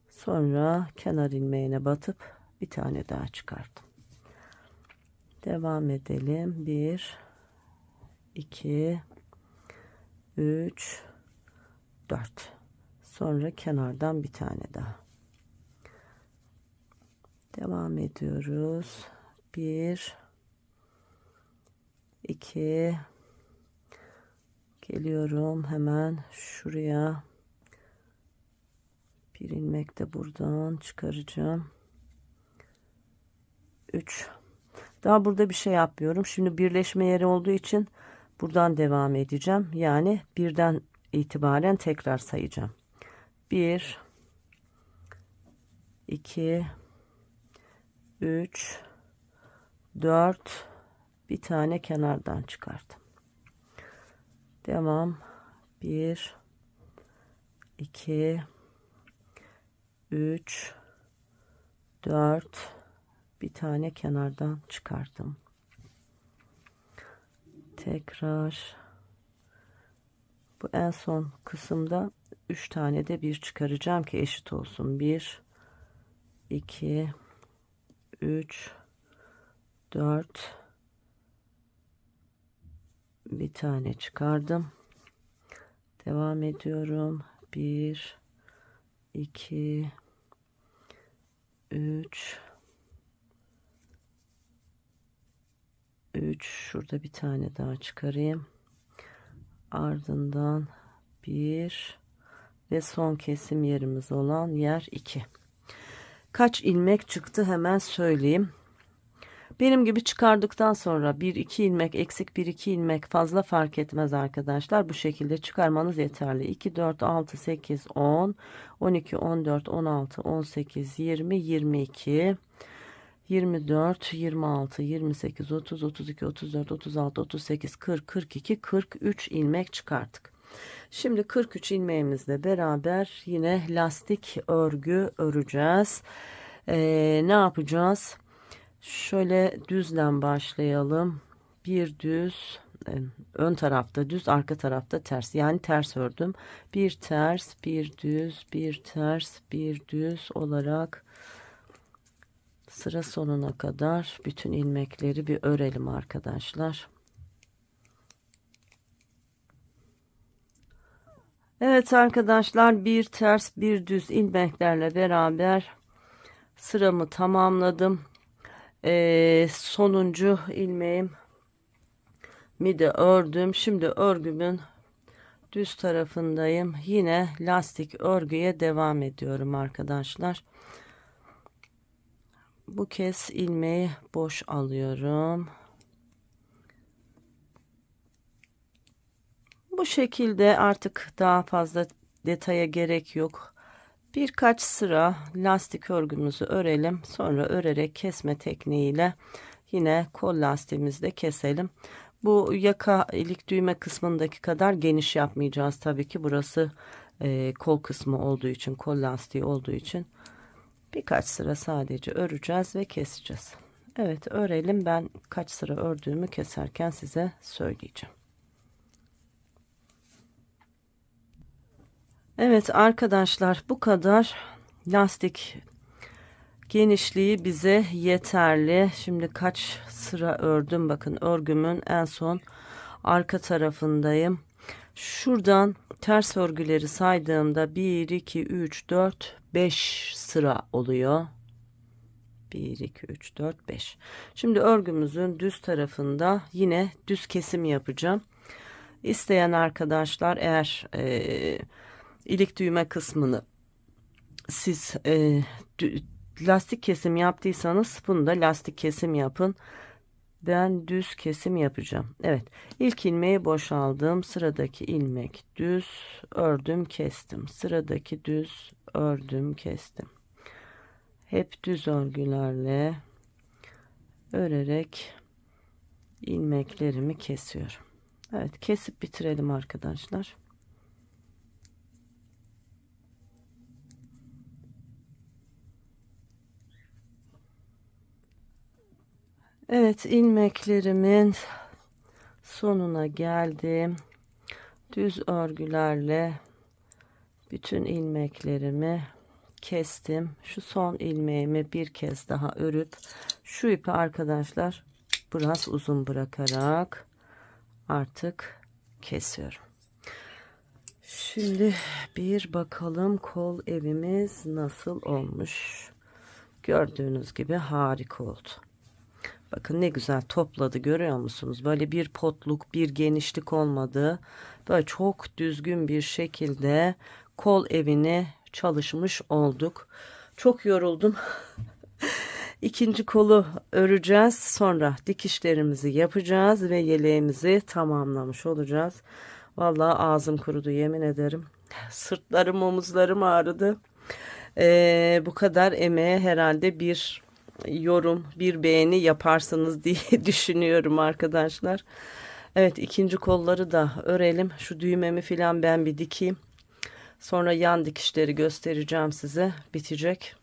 Speaker 1: Sonra kenar ilmeğine batıp bir tane daha çıkardım. Devam edelim. 1, 2, 3, 4. Sonra kenardan bir tane daha. Devam ediyoruz. 1, 2, geliyorum hemen şuraya. Bir ilmek de buradan çıkaracağım. 3. Daha burada bir şey yapmıyorum. Şimdi birleşme yeri olduğu için buradan devam edeceğim. Yani birden itibaren tekrar sayacağım. 1, 2, 3, 4, bir tane kenardan çıkardım. Devam. 1, 2, 3, 4, bir tane kenardan çıkardım. Tekrar bu en son kısımda 3 tane de bir çıkaracağım ki eşit olsun. 1, 2, 3, 4, bir tane çıkardım. Devam ediyorum. 1, 2, 3, şurada bir tane daha çıkarayım. Ardından 1 ve son kesim yerimiz olan yer 2. Kaç ilmek çıktı hemen söyleyeyim. Benim gibi çıkardıktan sonra 1-2 ilmek eksik, 1-2 ilmek fazla fark etmez arkadaşlar. Bu şekilde çıkarmanız yeterli. 2, 4, 6, 8, 10, 12, 14, 16, 18, 20, 22, 24, 26, 28, 30, 32, 34, 36, 38, 40, 42, 43 ilmek çıkarttık. Şimdi 43 ilmeğimizle beraber yine lastik örgü öreceğiz. Ne yapacağız? Şöyle düzle başlayalım. Bir düz, ön tarafta düz, arka tarafta ters. Yani ters ördüm. Bir ters, bir düz, bir ters, bir düz olarak sıra sonuna kadar bütün ilmekleri bir örelim arkadaşlar. Evet arkadaşlar, bir ters bir düz ilmeklerle beraber sıramı tamamladım. Sonuncu ilmeğim mi de ördüm. Şimdi örgümün düz tarafındayım. Yine lastik örgüye devam ediyorum arkadaşlar. Bu kez ilmeği boş alıyorum. Bu şekilde artık daha fazla detaya gerek yok. Birkaç sıra lastik örgümüzü örelim. Sonra örerek kesme tekniğiyle yine kol lastiğimizi de keselim. Bu yaka ilik düğme kısmındaki kadar geniş yapmayacağız tabii ki. Burası kol kısmı olduğu için, kol lastiği olduğu için birkaç sıra sadece öreceğiz ve keseceğiz. Evet, örelim. Ben kaç sıra ördüğümü keserken size söyleyeceğim. Evet arkadaşlar, bu kadar lastik genişliği bize yeterli. Şimdi kaç sıra ördüm, bakın örgümün en son arka tarafındayım. Şuradan ters örgüleri saydığımda 1 2 3 4 5 sıra oluyor. 1 2 3 4 5. Şimdi örgümüzün düz tarafında yine düz kesim yapacağım. İsteyen arkadaşlar eğer ilik düğme kısmını siz lastik kesim yaptıysanız bunu da lastik kesim yapın. Ben düz kesim yapacağım. Evet, ilk ilmeği boşaldım. Sıradaki ilmek düz ördüm, kestim. Sıradaki düz ördüm, kestim. Hep düz örgülerle örerek ilmeklerimi kesiyorum. Evet, kesip bitirelim arkadaşlar. Evet, ilmeklerimin sonuna geldim. Düz örgülerle bütün ilmeklerimi kestim. Şu son ilmeğimi bir kez daha örüp şu ipi arkadaşlar biraz uzun bırakarak artık kesiyorum. Şimdi bir bakalım kol evimiz nasıl olmuş. Gördüğünüz gibi harika oldu. Bakın ne güzel topladı, görüyor musunuz? Böyle bir potluk, bir genişlik olmadı. Böyle çok düzgün bir şekilde kol evini çalışmış olduk. Çok yoruldum. İkinci kolu öreceğiz. Sonra dikişlerimizi yapacağız ve yeleğimizi tamamlamış olacağız. Vallahi ağzım kurudu, yemin ederim. Sırtlarım, omuzlarım ağrıdı. Bu kadar emeğe herhalde bir yorum, bir beğeni yaparsınız diye düşünüyorum arkadaşlar. Evet, ikinci kolları da örelim. Şu düğmemi filan ben bir dikeyim. Sonra yan dikişleri göstereceğim size. Bitecek.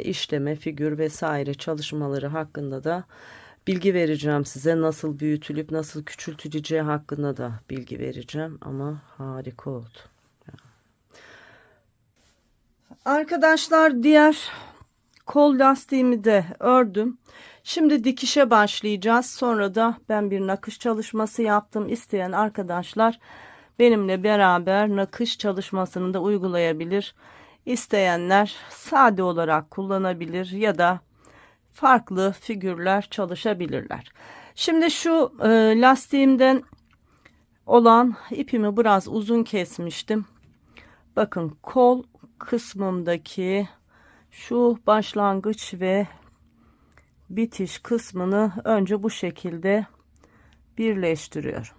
Speaker 1: İşleme, figür vesaire çalışmaları hakkında da bilgi vereceğim size. Nasıl büyütülüp nasıl küçültüleceği hakkında da bilgi vereceğim. Ama harika oldu. Arkadaşlar, diğer kol lastiğimi de ördüm. Şimdi dikişe başlayacağız. Sonra da ben bir nakış çalışması yaptım. İsteyen arkadaşlar benimle beraber nakış çalışmasını da uygulayabilir. İsteyenler sade olarak kullanabilir ya da farklı figürler çalışabilirler. Şimdi şu lastiğimden olan ipimi biraz uzun kesmiştim. Bakın kol kısmımdaki şu başlangıç ve bitiş kısmını önce bu şekilde birleştiriyorum.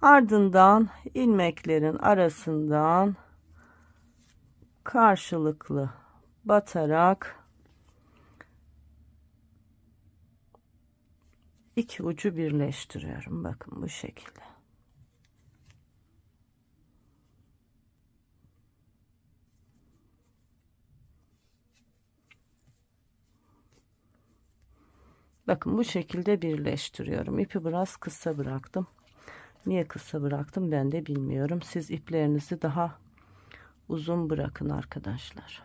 Speaker 1: Ardından ilmeklerin arasından karşılıklı batarak iki ucu birleştiriyorum. Bakın bu şekilde. Bakın bu şekilde birleştiriyorum. İpi biraz kısa bıraktım. Niye kısa bıraktım ben de bilmiyorum. Siz iplerinizi daha uzun bırakın arkadaşlar.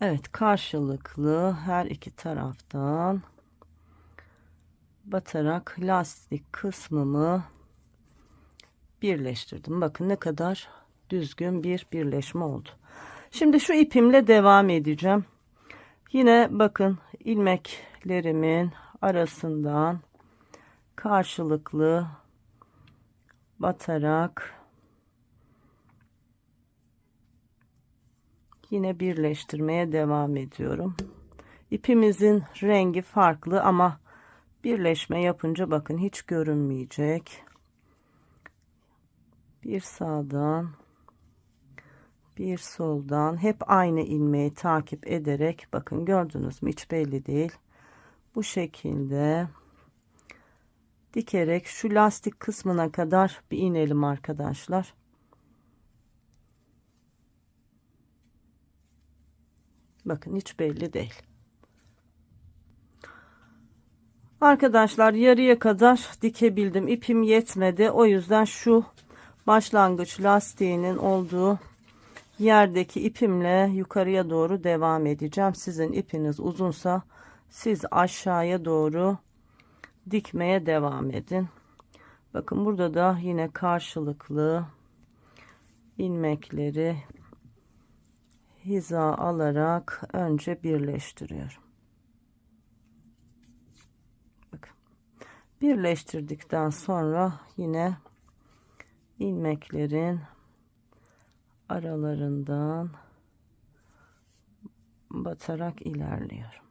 Speaker 1: Evet, karşılıklı her iki taraftan batarak lastik kısmımı birleştirdim. Bakın ne kadar düzgün bir birleşme oldu. Şimdi şu ipimle devam edeceğim. Yine bakın ilmeklerimin arasından karşılıklı batarak yine birleştirmeye devam ediyorum. İpimizin rengi farklı ama birleşme yapınca bakın hiç görünmeyecek. Bir sağdan bir soldan hep aynı ilmeği takip ederek, bakın gördünüz mü, hiç belli değil. Bu şekilde dikerek şu lastik kısmına kadar bir inelim arkadaşlar. Bakın hiç belli değil. Arkadaşlar yarıya kadar dikebildim. İpim yetmedi. O yüzden şu başlangıç lastiğinin olduğu yerdeki ipimle yukarıya doğru devam edeceğim. Sizin ipiniz uzunsa siz aşağıya doğru dikmeye devam edin. Bakın burada da yine karşılıklı ilmekleri hiza alarak önce birleştiriyorum. Bakın. Birleştirdikten sonra yine ilmeklerin aralarından batarak ilerliyorum.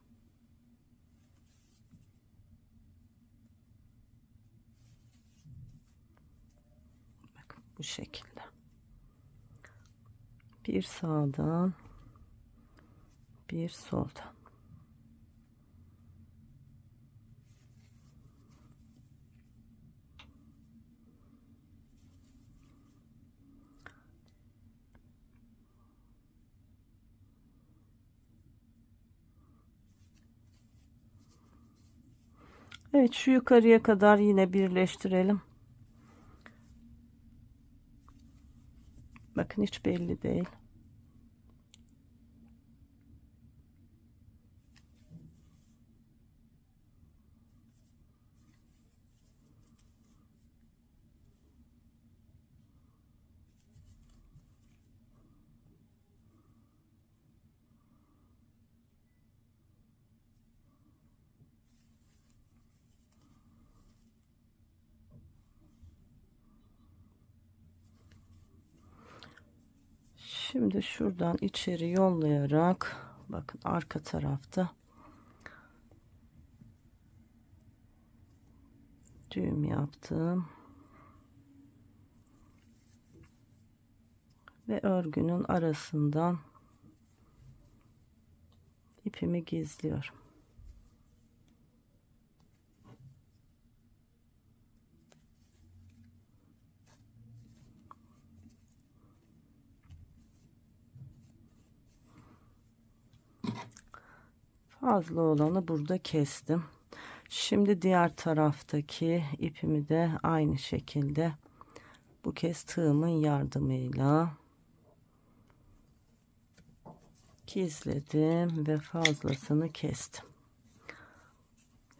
Speaker 1: Bakın bu şekilde. Bir sağdan bir soldan. Evet, şu yukarıya kadar yine birleştirelim. Bakın hiç belli değil. Şimdi şuradan içeri yollayarak, bakın arka tarafta düğüm yaptım ve örgünün arasından ipimi gizliyorum. Fazla olanı burada kestim. Şimdi diğer taraftaki ipimi de aynı şekilde bu kez tığımın yardımıyla gizledim ve fazlasını kestim.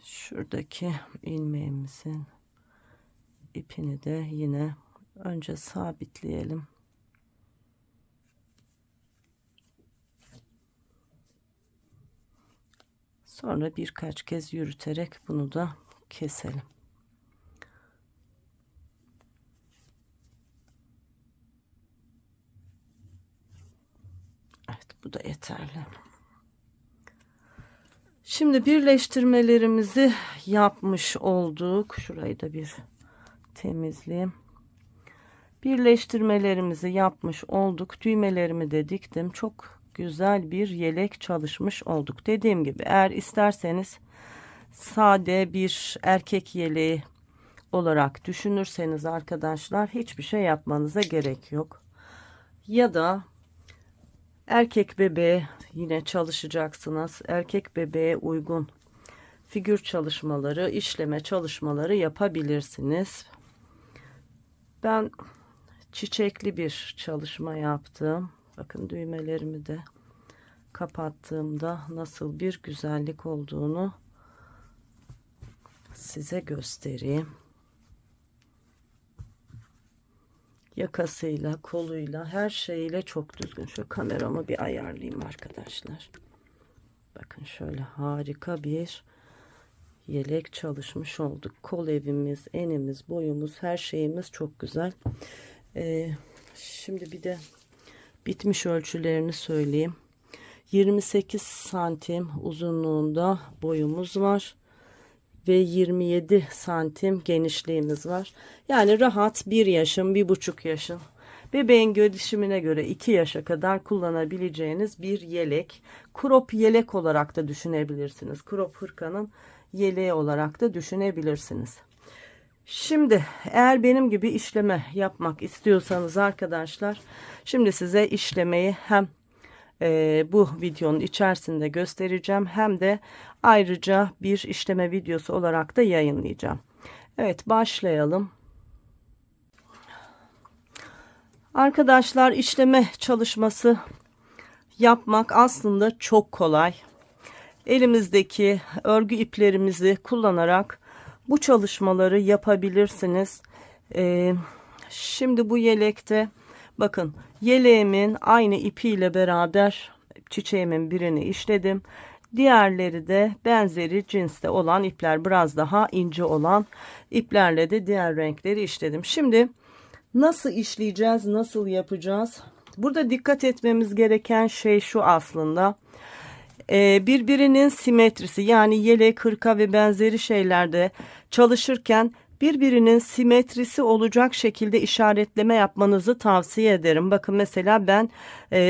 Speaker 1: Şuradaki ilmeğimizin ipini de yine önce sabitleyelim. Sonra birkaç kez yürüterek bunu da keselim. Evet, bu da yeterli. Şimdi birleştirmelerimizi yapmış olduk. Şurayı da bir temizleyeyim. Birleştirmelerimizi yapmış olduk. Düğmelerimi de diktim. Çok güzel bir yelek çalışmış olduk. Dediğim gibi eğer isterseniz sade bir erkek yeleği olarak düşünürseniz arkadaşlar hiçbir şey yapmanıza gerek yok. Ya da erkek bebeğe yine çalışacaksınız. Erkek bebeğe uygun figür çalışmaları, işleme çalışmaları yapabilirsiniz. Ben çiçekli bir çalışma yaptım. Bakın düğmelerimi de kapattığımda nasıl bir güzellik olduğunu size göstereyim. Yakasıyla, koluyla, her şeyiyle çok düzgün. Şu kameramı bir ayarlayayım arkadaşlar. Bakın şöyle harika bir yelek çalışmış olduk. Kol evimiz, enimiz, boyumuz, her şeyimiz çok güzel. Şimdi bir de bitmiş ölçülerini söyleyeyim. 28 santim uzunluğunda boyumuz var ve 27 santim genişliğimiz var. Yani rahat 1 yaşın, 1,5 yaşın bebeğin gelişimine göre 2 yaşa kadar kullanabileceğiniz bir yelek. Crop yelek olarak da düşünebilirsiniz. Crop hırkanın yeleği olarak da düşünebilirsiniz. Şimdi eğer benim gibi işleme yapmak istiyorsanız arkadaşlar, şimdi size işlemeyi hem bu videonun içerisinde göstereceğim hem de ayrıca bir işleme videosu olarak da yayınlayacağım. Evet, başlayalım. Arkadaşlar, işleme çalışması yapmak aslında çok kolay. Elimizdeki örgü iplerimizi kullanarak bu çalışmaları yapabilirsiniz. Şimdi bu yelekte bakın, yeleğimin aynı ipiyle beraber çiçeğimin birini işledim. Diğerleri de benzeri cinste olan ipler, biraz daha ince olan iplerle de diğer renkleri işledim. Şimdi nasıl işleyeceğiz, nasıl yapacağız? Burada dikkat etmemiz gereken şey şu aslında. Birbirinin simetrisi, yani yelek, hırka ve benzeri şeylerde çalışırken birbirinin simetrisi olacak şekilde işaretleme yapmanızı tavsiye ederim. Bakın mesela ben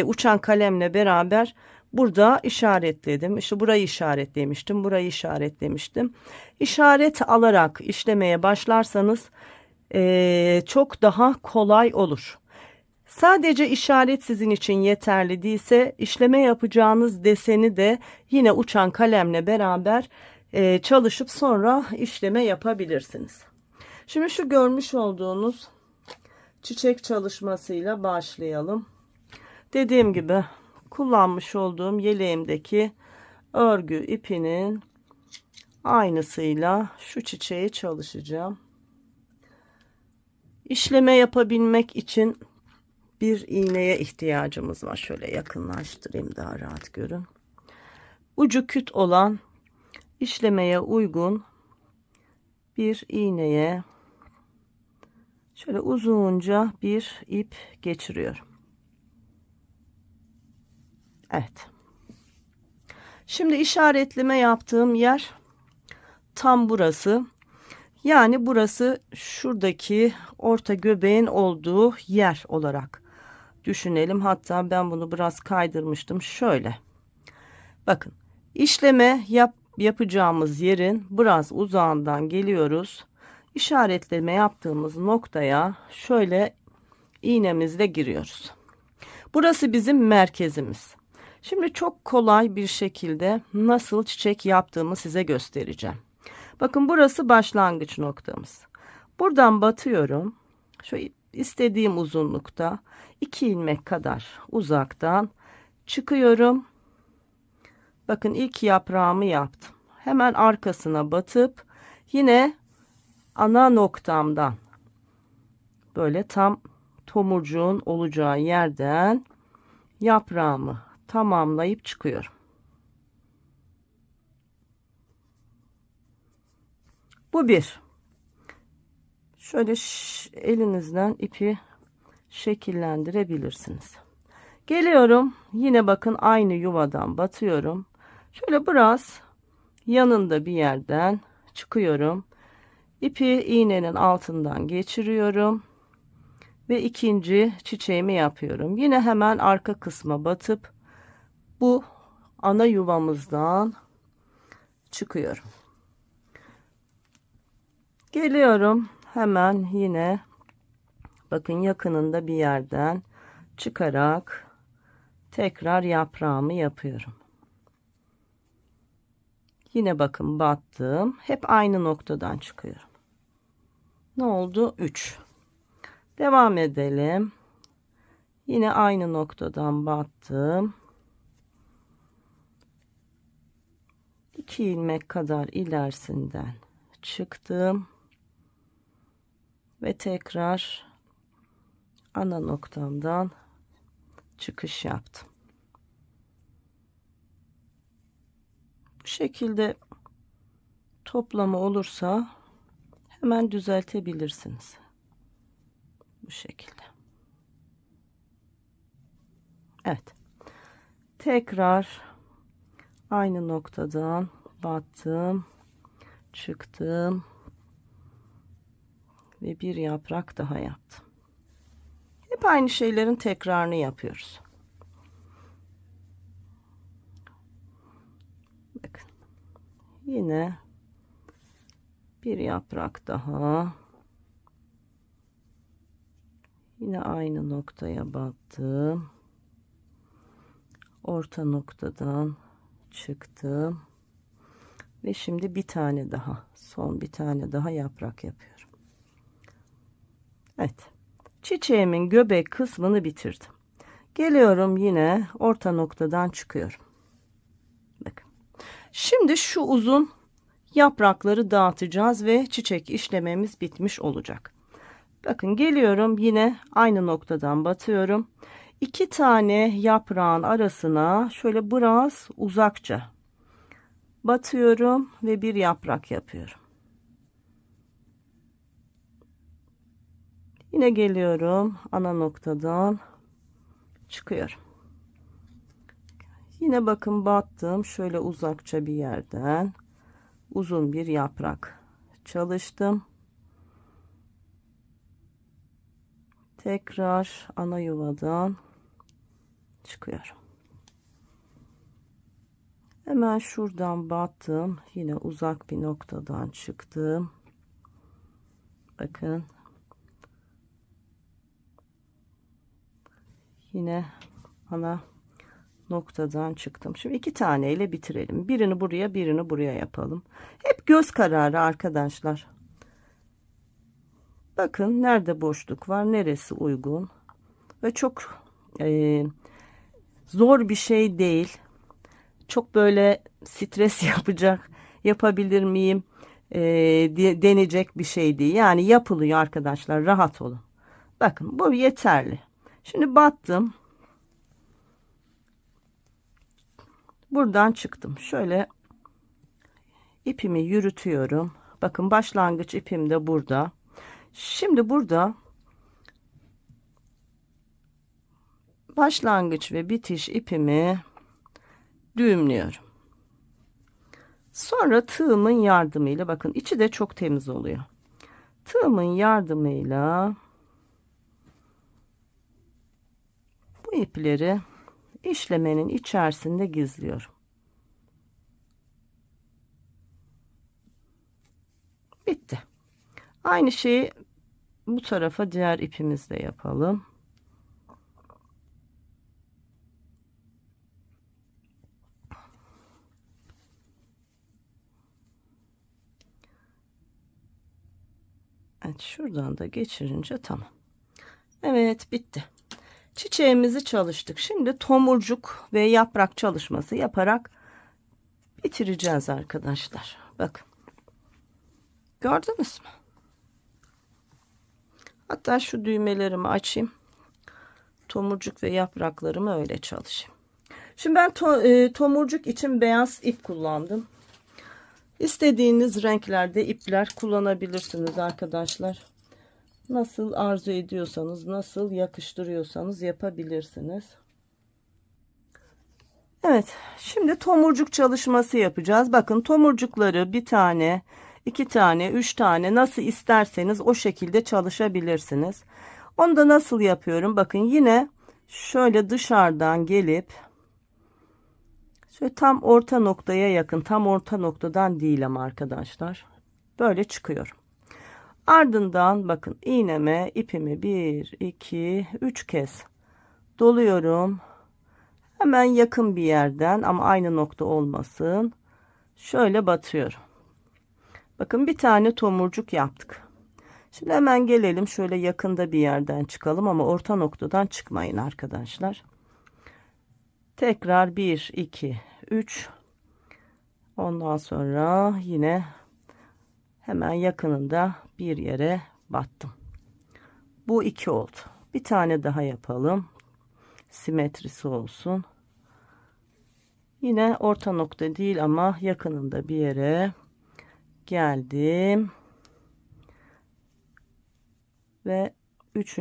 Speaker 1: uçan kalemle beraber burada işaretledim. İşte burayı işaretlemiştim, burayı işaretlemiştim. İşaret alarak işlemeye başlarsanız çok daha kolay olur. Sadece işaret sizin için yeterli değilse, işleme yapacağınız deseni de yine uçan kalemle beraber çalışıp sonra işleme yapabilirsiniz. Şimdi şu görmüş olduğunuz çiçek çalışmasıyla başlayalım. Dediğim gibi kullanmış olduğum yeleğimdeki örgü ipinin aynısıyla şu çiçeği çalışacağım. İşleme yapabilmek için bir iğneye ihtiyacımız var. Şöyle yakınlaştırayım, daha rahat görün. Ucu küt olan, işlemeye uygun bir iğneye şöyle uzunca bir ip geçiriyorum. Evet. Şimdi işaretleme yaptığım yer tam burası. Yani burası şuradaki orta göbeğin olduğu yer olarak düşünelim. Hatta ben bunu biraz kaydırmıştım. Şöyle. Bakın, işleme yapacağımız yerin biraz uzağından geliyoruz. İşaretleme yaptığımız noktaya şöyle iğnemizle giriyoruz. Burası bizim merkezimiz. Şimdi çok kolay bir şekilde nasıl çiçek yaptığımı size göstereceğim. Bakın, burası başlangıç noktamız. Buradan batıyorum. Şu istediğim uzunlukta 2 ilmek kadar uzaktan çıkıyorum. Bakın, ilk yaprağımı yaptım. Hemen arkasına batıp yine ana noktamdan böyle tam tomurcuğun olacağı yerden yaprağımı tamamlayıp çıkıyorum. Bu bir. Şöyle elinizden ipi şekillendirebilirsiniz. Geliyorum. Yine bakın aynı yuvadan batıyorum. Şöyle biraz yanında bir yerden çıkıyorum. İpi iğnenin altından geçiriyorum. Ve ikinci çiçeğimi yapıyorum. Yine hemen arka kısma batıp bu ana yuvamızdan çıkıyorum. Geliyorum. Hemen yine bakın yakınında bir yerden çıkarak tekrar yaprağımı yapıyorum. Yine bakın battım. Hep aynı noktadan çıkıyorum. Ne oldu? 3. Devam edelim. Yine aynı noktadan battım. 2 ilmek kadar ilerisinden çıktım. Ve tekrar ana noktamdan çıkış yaptım. Bu şekilde toplama olursa hemen düzeltebilirsiniz. Bu şekilde. Evet. Tekrar aynı noktadan battım, çıktım ve bir yaprak daha yaptım. Hep aynı şeylerin tekrarını yapıyoruz. Bakın. Yine bir yaprak daha. Yine aynı noktaya battım. Orta noktadan çıktım. Ve şimdi bir tane daha, son bir tane daha yaprak yapıyorum. Evet. Çiçeğimin göbek kısmını bitirdim. Geliyorum yine orta noktadan çıkıyorum. Bakın. Şimdi şu uzun yaprakları dağıtacağız ve çiçek işlememiz bitmiş olacak. Bakın geliyorum yine aynı noktadan batıyorum. 2 tane yaprağın arasına şöyle biraz uzakça batıyorum ve bir yaprak yapıyorum. Yine geliyorum ana noktadan çıkıyorum. Yine bakın battım şöyle uzakça bir yerden uzun bir yaprak çalıştım. Tekrar ana yuvadan çıkıyorum. Hemen şuradan battım. Yine uzak bir noktadan çıktım. Bakın. Yine ana noktadan çıktım. Şimdi 2 tane ile bitirelim. Birini buraya, birini buraya yapalım. Hep göz kararı arkadaşlar. Bakın nerede boşluk var, neresi uygun. Ve çok zor bir şey değil. Çok böyle stres yapabilir miyim denecek bir şey değil. Yani yapılıyor arkadaşlar, rahat olun. Bakın bu yeterli. Şimdi battım. Buradan çıktım. Şöyle ipimi yürütüyorum. Bakın başlangıç ipim de burada. Şimdi burada başlangıç ve bitiş ipimi düğümlüyorum. Sonra tığımın yardımıyla bakın içi de çok temiz oluyor. Tığımın yardımıyla bu ipleri işlemenin içerisinde gizliyorum. Bitti. Aynı şeyi bu tarafa diğer ipimizle yapalım. Evet, şuradan da geçirince tamam. Evet, bitti. Çiçeğimizi çalıştık. Şimdi tomurcuk ve yaprak çalışması yaparak bitireceğiz arkadaşlar. Bakın. Gördünüz mü? Hatta şu düğmelerimi açayım. Tomurcuk ve yapraklarımı öyle çalışayım. Şimdi ben tomurcuk için beyaz ip kullandım. İstediğiniz renklerde ipler kullanabilirsiniz arkadaşlar. Nasıl arzu ediyorsanız, nasıl yakıştırıyorsanız yapabilirsiniz. Evet, şimdi tomurcuk çalışması yapacağız. Bakın tomurcukları bir tane, iki tane, üç tane nasıl isterseniz o şekilde çalışabilirsiniz. Onu da nasıl yapıyorum? Bakın yine şöyle dışarıdan gelip şöyle tam orta noktaya yakın, tam orta noktadan değil ama arkadaşlar. Böyle çıkıyorum. Ardından bakın iğneme ipimi 1, 2, 3 kez doluyorum. Hemen yakın bir yerden ama aynı nokta olmasın. Şöyle batıyorum. Bakın bir tane tomurcuk yaptık. Şimdi hemen gelelim şöyle yakında bir yerden çıkalım ama orta noktadan çıkmayın arkadaşlar. Tekrar 1, 2, 3. Ondan sonra yine hemen yakınında bir yere battım. Bu 2 oldu. Bir tane daha yapalım. Simetrisi olsun. Yine orta nokta değil ama yakınında bir yere geldim. Ve 3.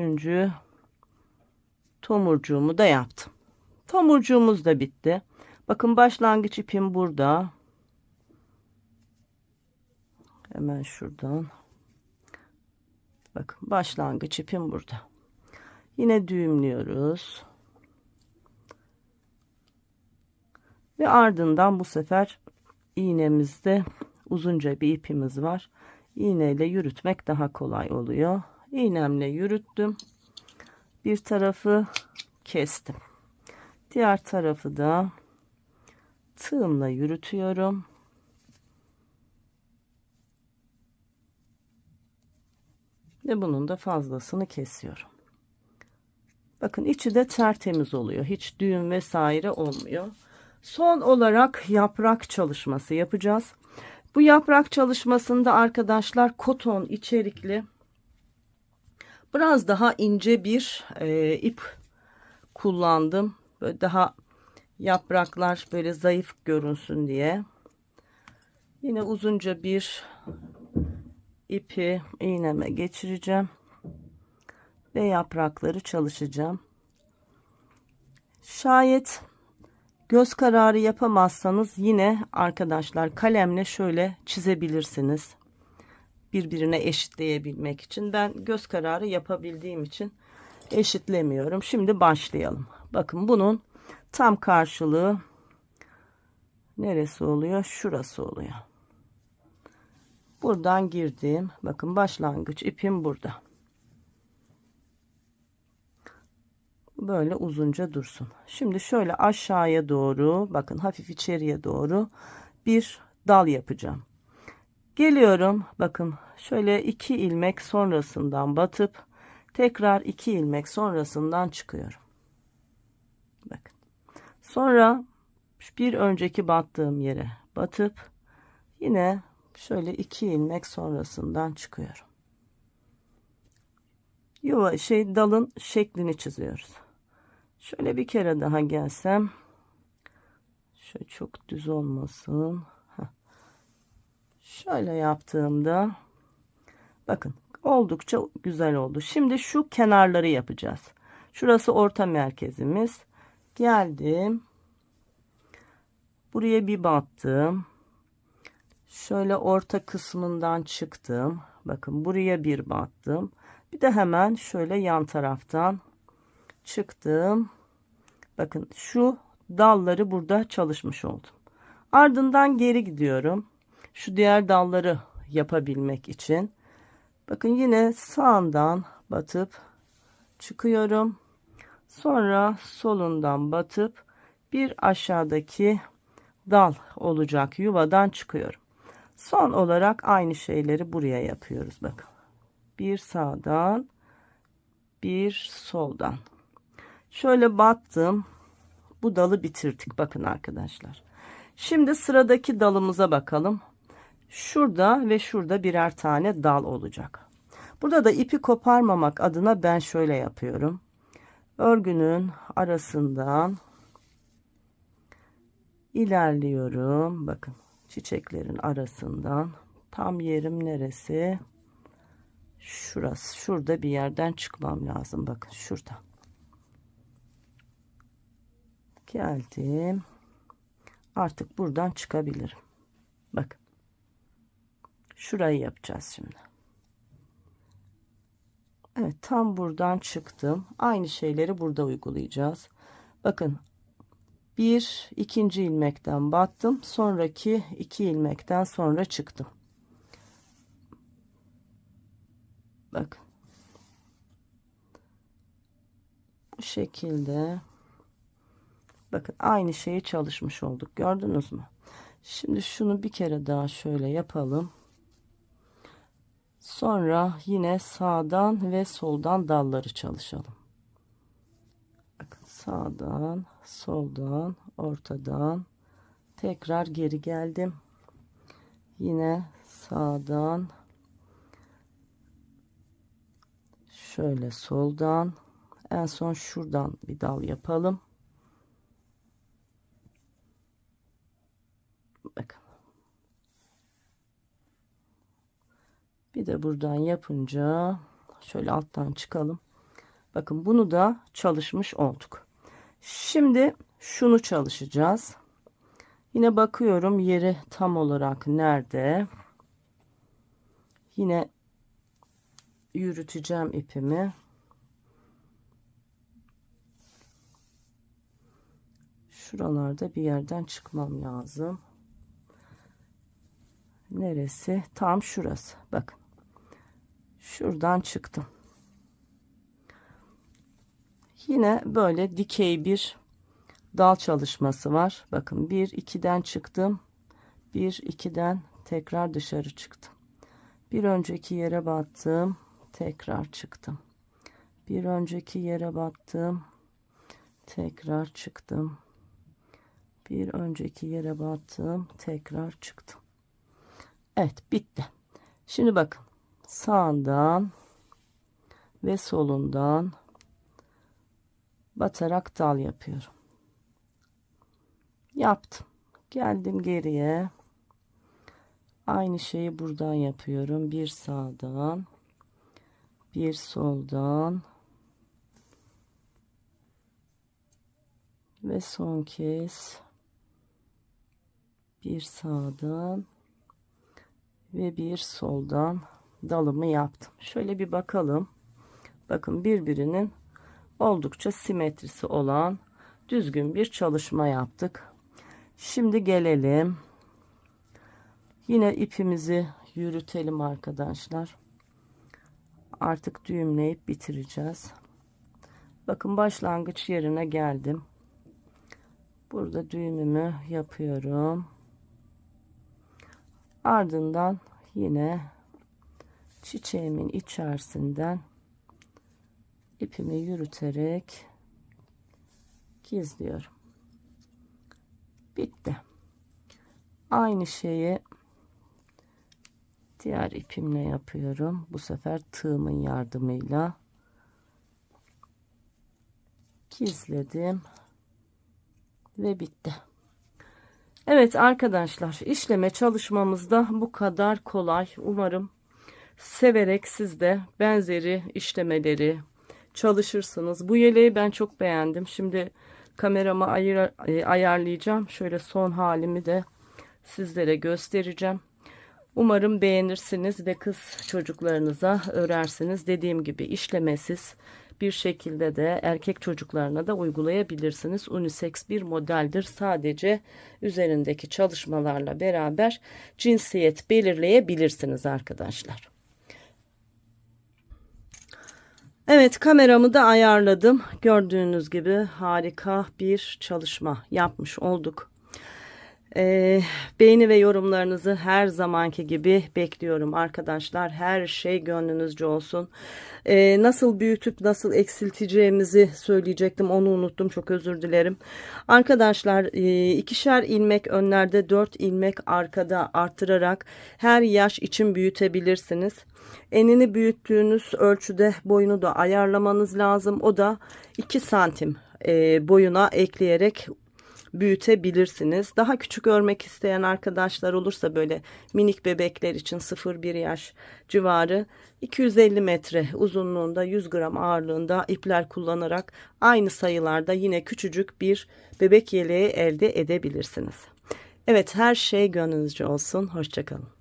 Speaker 1: tomurcuğumu da yaptım. Tomurcuğumuz da bitti. Bakın başlangıç ipim burada. Hemen şuradan. Bakın başlangıç ipim burada. Yine düğümlüyoruz. Ve ardından bu sefer iğnemizde uzunca bir ipimiz var. İğneyle yürütmek daha kolay oluyor. İğnemle yürüttüm. Bir tarafı kestim. Diğer tarafı da tığımla yürütüyorum. Ve bunun da fazlasını kesiyorum. Bakın içi de tertemiz oluyor. Hiç düğüm vesaire olmuyor. Son olarak yaprak çalışması yapacağız. Bu yaprak çalışmasında arkadaşlar koton içerikli biraz daha ince bir ip kullandım. Böyle daha yapraklar böyle zayıf görünsün diye. Yine uzunca bir ipi iğneme geçireceğim. Ve yaprakları çalışacağım. Şayet göz kararı yapamazsanız yine arkadaşlar kalemle şöyle çizebilirsiniz. Birbirine eşitleyebilmek için. Ben göz kararı yapabildiğim için eşitlemiyorum. Şimdi başlayalım. Bakın bunun tam karşılığı neresi oluyor? Şurası oluyor. Buradan girdim. Bakın başlangıç ipim burada. Böyle uzunca dursun. Şimdi şöyle aşağıya doğru bakın hafif içeriye doğru bir dal yapacağım. Geliyorum. Bakın şöyle 2 ilmek sonrasından batıp tekrar 2 ilmek sonrasından çıkıyorum. Bakın. Sonra bir önceki battığım yere batıp yine şöyle 2 ilmek sonrasından çıkıyorum. Dalın şeklini çiziyoruz. Şöyle bir kere daha gelsem. Şöyle çok düz olmasın. Şöyle yaptığımda bakın oldukça güzel oldu. Şimdi şu kenarları yapacağız. Şurası orta merkezimiz. Geldim. Buraya bir battım. Şöyle orta kısmından çıktım. Bakın buraya bir battım. Bir de hemen şöyle yan taraftan çıktım. Bakın şu dalları burada çalışmış oldum. Ardından geri gidiyorum. Şu diğer dalları yapabilmek için. Bakın yine sağından batıp çıkıyorum. Sonra solundan batıp bir aşağıdaki dal olacak yuvadan çıkıyorum. Son olarak aynı şeyleri buraya yapıyoruz. Bakın. Bir sağdan, bir soldan. Şöyle battım. Bu dalı bitirdik. Bakın arkadaşlar. Şimdi sıradaki dalımıza bakalım. Şurada ve şurada birer tane dal olacak. Burada da ipi koparmamak adına ben şöyle yapıyorum. Örgünün arasından ilerliyorum. Bakın, çiçeklerin arasından tam yerim neresi? Şurası. Şurada bir yerden çıkmam lazım. Bakın şurada. Geldim. Artık buradan çıkabilirim. Bakın. Şurayı yapacağız şimdi. Evet, tam buradan çıktım. Aynı şeyleri burada uygulayacağız. Bakın, bir ikinci ilmekten battım. Sonraki iki ilmekten sonra çıktım. Bakın. Bu şekilde. Bakın, aynı şeyi çalışmış olduk. Gördünüz mü? Şimdi şunu bir kere daha şöyle yapalım. Sonra yine sağdan ve soldan dalları çalışalım. Bakın, sağdan, soldan, ortadan tekrar geri geldim. Yine sağdan, şöyle soldan, en son şuradan bir dal yapalım. Bakın. Bir de buradan yapınca şöyle alttan çıkalım. Bakın, bunu da çalışmış olduk. Şimdi şunu çalışacağız. Yine bakıyorum yeri tam olarak nerede. Yine yürüteceğim ipimi. Şuralarda bir yerden çıkmam lazım. Neresi? Tam şurası. Bakın. Şuradan çıktım. Yine böyle dikey bir dal çalışması var. Bakın, 1 2'den çıktım. 1 2'den tekrar dışarı çıktım. Bir önceki yere battım, tekrar çıktım. Bir önceki yere battım, tekrar çıktım. Bir önceki yere battım, tekrar çıktım. Evet, bitti. Şimdi bakın, sağından ve solundan batarak dal yapıyorum. Yaptım. Geldim geriye. Aynı şeyi buradan yapıyorum. Bir sağdan, bir soldan ve son kez bir sağdan ve bir soldan dalımı yaptım. Şöyle bir bakalım. Bakın, birbirinin oldukça simetrisi olan düzgün bir çalışma yaptık. Şimdi gelelim. Yine ipimizi yürütelim arkadaşlar. Artık düğümleyip bitireceğiz. Bakın, başlangıç yerine geldim. Burada düğümümü yapıyorum. Ardından yine çiçeğimin içerisinden ipimi yürüterek gizliyorum. Bitti. Aynı şeyi diğer ipimle yapıyorum. Bu sefer tığımın yardımıyla gizledim ve bitti. Evet arkadaşlar, işleme çalışmamız da bu kadar kolay. Umarım severek siz de benzeri işlemeleri çalışırsınız. Bu yeleği ben çok beğendim. Şimdi kameramı ayarlayacağım. Şöyle son halimi de sizlere göstereceğim. Umarım beğenirsiniz ve kız çocuklarınıza örersiniz. Dediğim gibi işlemesiz bir şekilde de erkek çocuklarına da uygulayabilirsiniz. Unisex bir modeldir. Sadece üzerindeki çalışmalarla beraber cinsiyet belirleyebilirsiniz arkadaşlar. Evet, kameramı da ayarladım. Gördüğünüz gibi harika bir çalışma yapmış olduk. Beğeni ve yorumlarınızı her zamanki gibi bekliyorum arkadaşlar. Her şey gönlünüzce olsun. Nasıl büyütüp nasıl eksilteceğimizi söyleyecektim. Onu unuttum. Çok özür dilerim. Arkadaşlar, ikişer ilmek önlerde, 4 ilmek arkada arttırarak her yaş için büyütebilirsiniz. Enini büyüttüğünüz ölçüde boyunu da ayarlamanız lazım. O da 2 santim boyuna ekleyerek büyütebilirsiniz. Daha küçük örmek isteyen arkadaşlar olursa, böyle minik bebekler için 0-1 yaş civarı 250 metre uzunluğunda 100 gram ağırlığında ipler kullanarak aynı sayılarda yine küçücük bir bebek yeleği elde edebilirsiniz. Evet, her şey gönlünüzce olsun. Hoşça kalın.